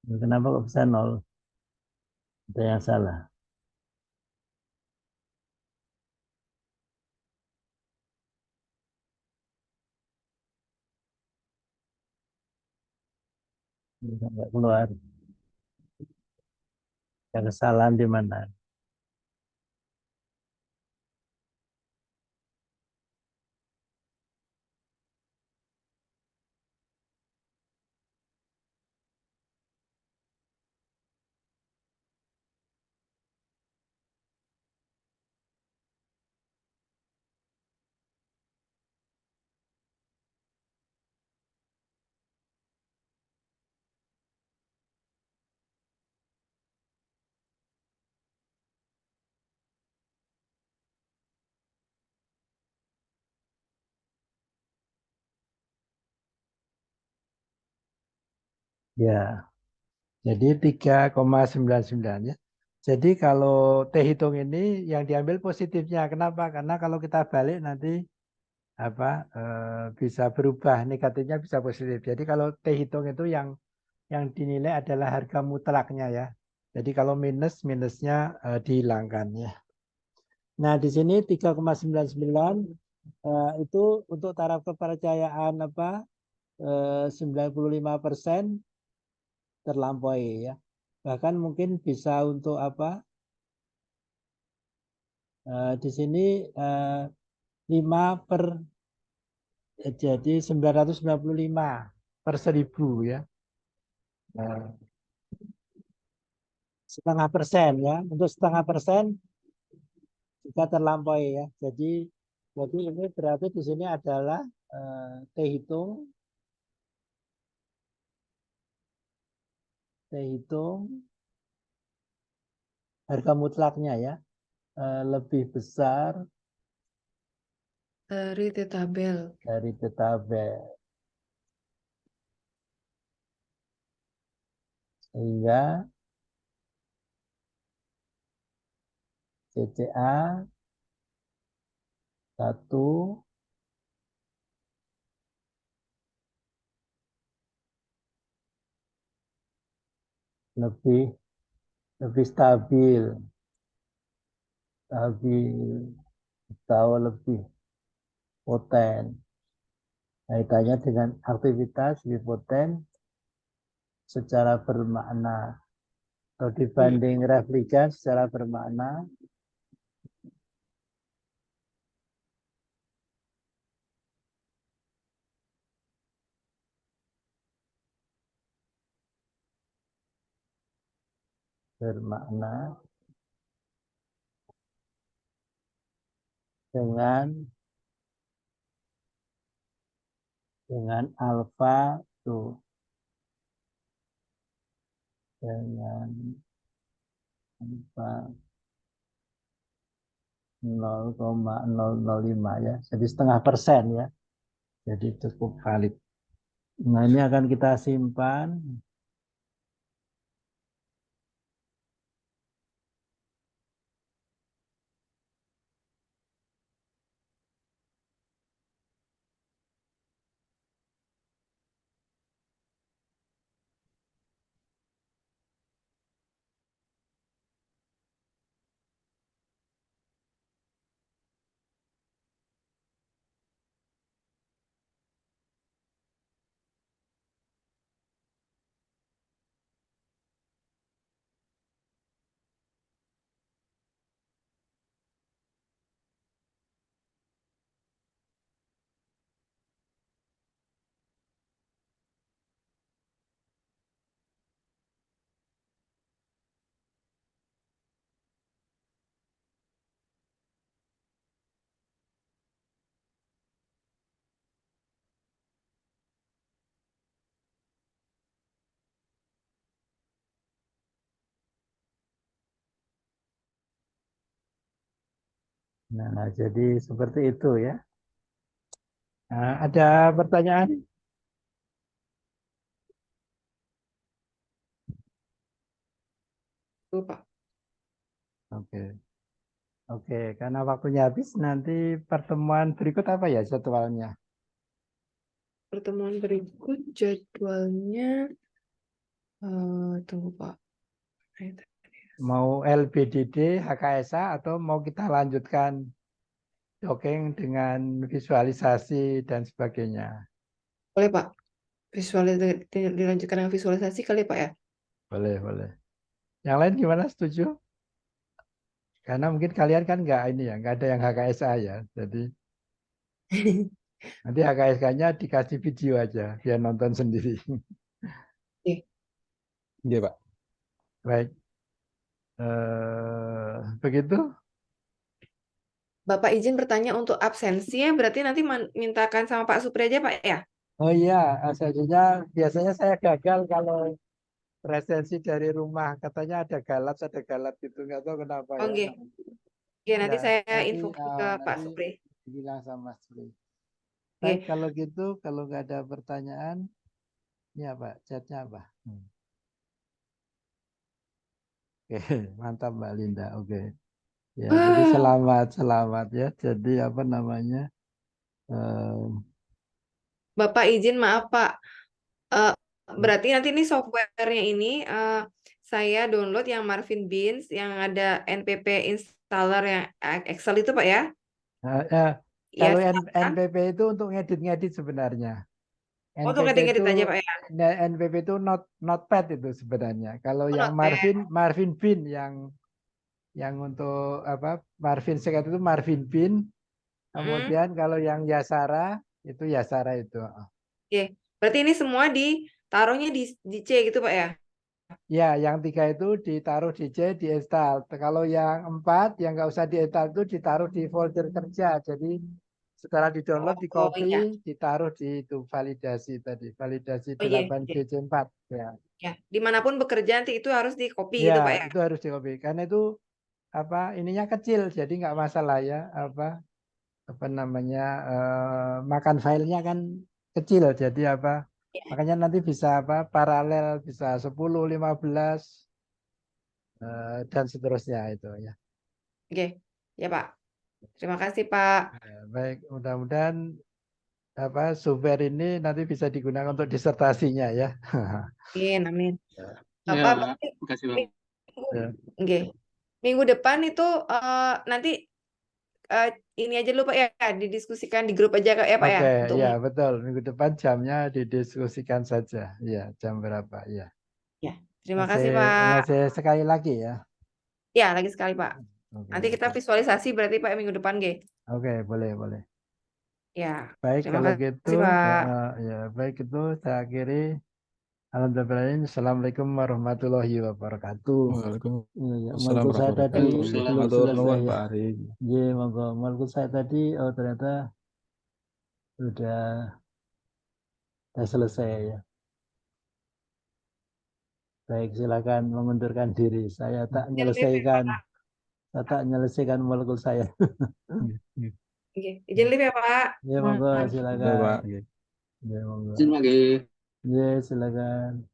Kenapa kok bisa 0? Ada yang salah. Nggak keluar. Yang kesalahan di mana? Ya, jadi 3,99 ya. Jadi kalau T hitung ini yang diambil positifnya. Kenapa? Karena kalau kita balik nanti bisa berubah, negatifnya bisa positif. Jadi kalau T hitung itu yang dinilai adalah harga mutlaknya ya. Jadi kalau minusnya dihilangkan ya. Nah, di sini 3,99 itu untuk taraf kepercayaan 95% terlampaui ya. Bahkan mungkin bisa untuk di sini 5 per jadi 995 per 1000 ya. Nah, setengah persen ya. Untuk setengah persen juga terlampaui ya. Jadi ini berarti di sini adalah T hitung harga mutlaknya ya lebih besar Dari tabel. dari tabel sehingga CCA 1 lebih stabil atau lebih poten. kaitannya dengan aktivitas hipoten secara bermakna atau dibanding replikan secara bermakna. Bermakna dengan alfa tuh dengan alfa 0,005 ya, jadi 0,5% ya, jadi cukup valid. Nah, ini akan kita simpan. Nah, jadi seperti itu ya. Nah, ada pertanyaan? Tuh, Pak. Oke. Oke, karena waktunya habis, nanti pertemuan berikut apa ya jadwalnya? Pertemuan berikut jadwalnya, tunggu Pak. Mau LBDD, HKSA, atau mau kita lanjutkan docking dengan visualisasi dan sebagainya? Boleh Pak, dilanjutkan dengan visualisasi kali Pak ya? Boleh, boleh. Yang lain gimana, setuju? Karena mungkin kalian kan nggak ini ya, nggak ada yang HKSA ya. Jadi nanti HKSK-nya dikasih video aja, biar nonton sendiri. Iya, Pak. Baik. Begitu? Bapak izin bertanya untuk absensinya, berarti nanti mintakan sama Pak Supri aja Pak ya? Oh iya, aslinya biasanya saya gagal kalau presensi dari rumah. Katanya ada galat gitu, nggak tahu kenapa Oh ya. nggih. Ya, nanti Ya, saya nanti, infokan ke Pak nanti Supri. bilang sama Sri. Baik, Nggih. kalau gitu, kalau nggak ada pertanyaan, ini apa? Chatnya apa? Oke, mantap Mbak Linda. Oke. Ya, jadi selamat ya. Jadi apa namanya? Bapak izin maaf Pak. Eh, berarti nanti ini softwarenya ini saya download yang Marvin Beans yang ada NPP installer yang Excel itu Pak ya? Kalau Ya, silakan. NPP itu untuk ngedit-ngedit sebenarnya. Oh, untuk NPP ngedit-ngedit itu aja Pak ya? NPP itu notepad itu sebenarnya. Kalau Oh, yang notepad. Marvin Bean yang untuk apa Marvin Sekat itu Marvin Bean. Kemudian kalau yang Yasara itu Yasara itu. Oke. Berarti ini semua ditaruhnya di C gitu Pak ya? Ya, yang 3 itu ditaruh di C, diinstal. Kalau yang 4 yang nggak usah diinstal itu ditaruh di folder kerja. Jadi setelah di-download, di Oh copy, iya. ditaruh di itu validasi tadi, validasi Oh iya. 8GC4 ya. Ya, dimanapun bekerja nanti itu harus di copy Ya, gitu Pak ya? itu harus di copy. Karena itu apa ininya kecil, jadi nggak masalah ya. Apa namanya makan filenya kan kecil, jadi apa? Ya. Makanya nanti bisa apa? Paralel bisa 10, 15 dan seterusnya itu ya. Oke. Ya Pak. Terima kasih Pak. Baik, mudah-mudahan apa software ini nanti bisa digunakan untuk disertasinya ya. Amin, amin. Ya, Bapak, makasih Bang. minggu depan itu nanti ini aja dulu Pak ya, didiskusikan di grup aja ya Pak ya, Oke, untuk ya betul. Minggu depan jamnya didiskusikan saja. Ya, jam berapa? Ya. ya. Terima kasih Pak. Masih sekali lagi ya. Ya, lagi sekali Pak. Oke, Nanti kita oke. visualisasi berarti Pak minggu depan, Ge. Oke, boleh, boleh. Ya, Baik, terima kalau kasih gitu, Pak. ya baik itu saya akhiri. Alhamdulillah, Assalamualaikum warahmatullahi wabarakatuh. Ya, Waalaikumsalam malku saya tadi warahmatullahi belum wabarakatuh. Matur selesai nuwun, ya. Pak Ari. Ya, monggo. Malku saya tadi, oh ternyata sudah selesai ya. Baik, silakan mengundurkan diri. Saya tak menyelesaikan, molekul saya. Oke, izin live ya Pak. Ya, monggo, Ya, silakan. Pak. Ya, monggo. Izin lagi. Ya, silakan.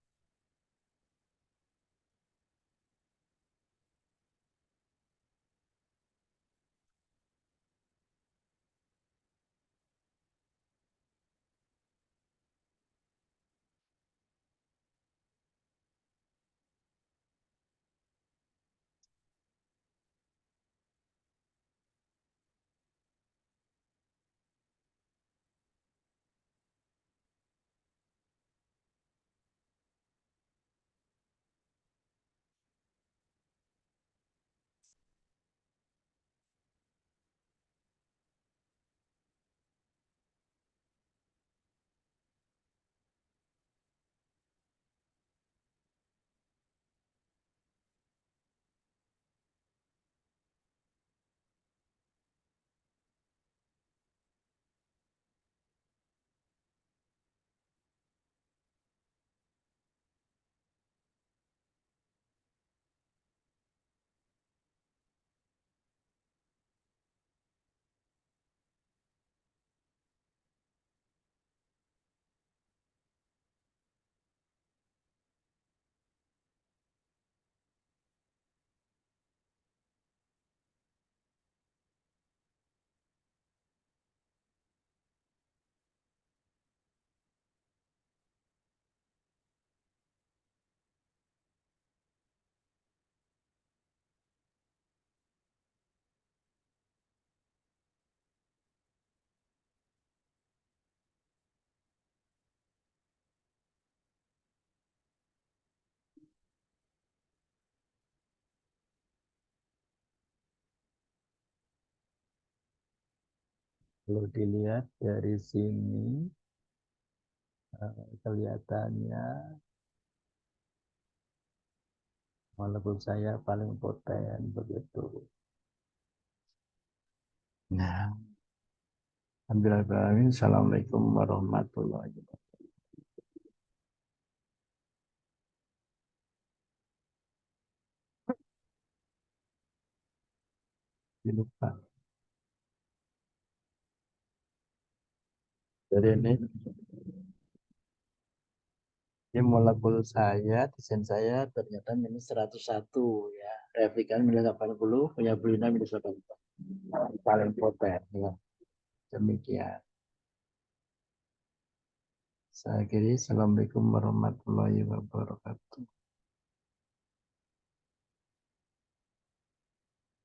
Kalau dilihat dari sini, kelihatannya molekul saya paling poten begitu. Nah, alhamdulillah. Assalamualaikum warahmatullahi wabarakatuh. Lupa. Jadi ini molekul saya, desain saya ternyata minus 101 ya. Replikan minus 80, punya Brina minus 80. Paling poten ya. Demikian. Saya akhiri. Assalamualaikum warahmatullahi wabarakatuh.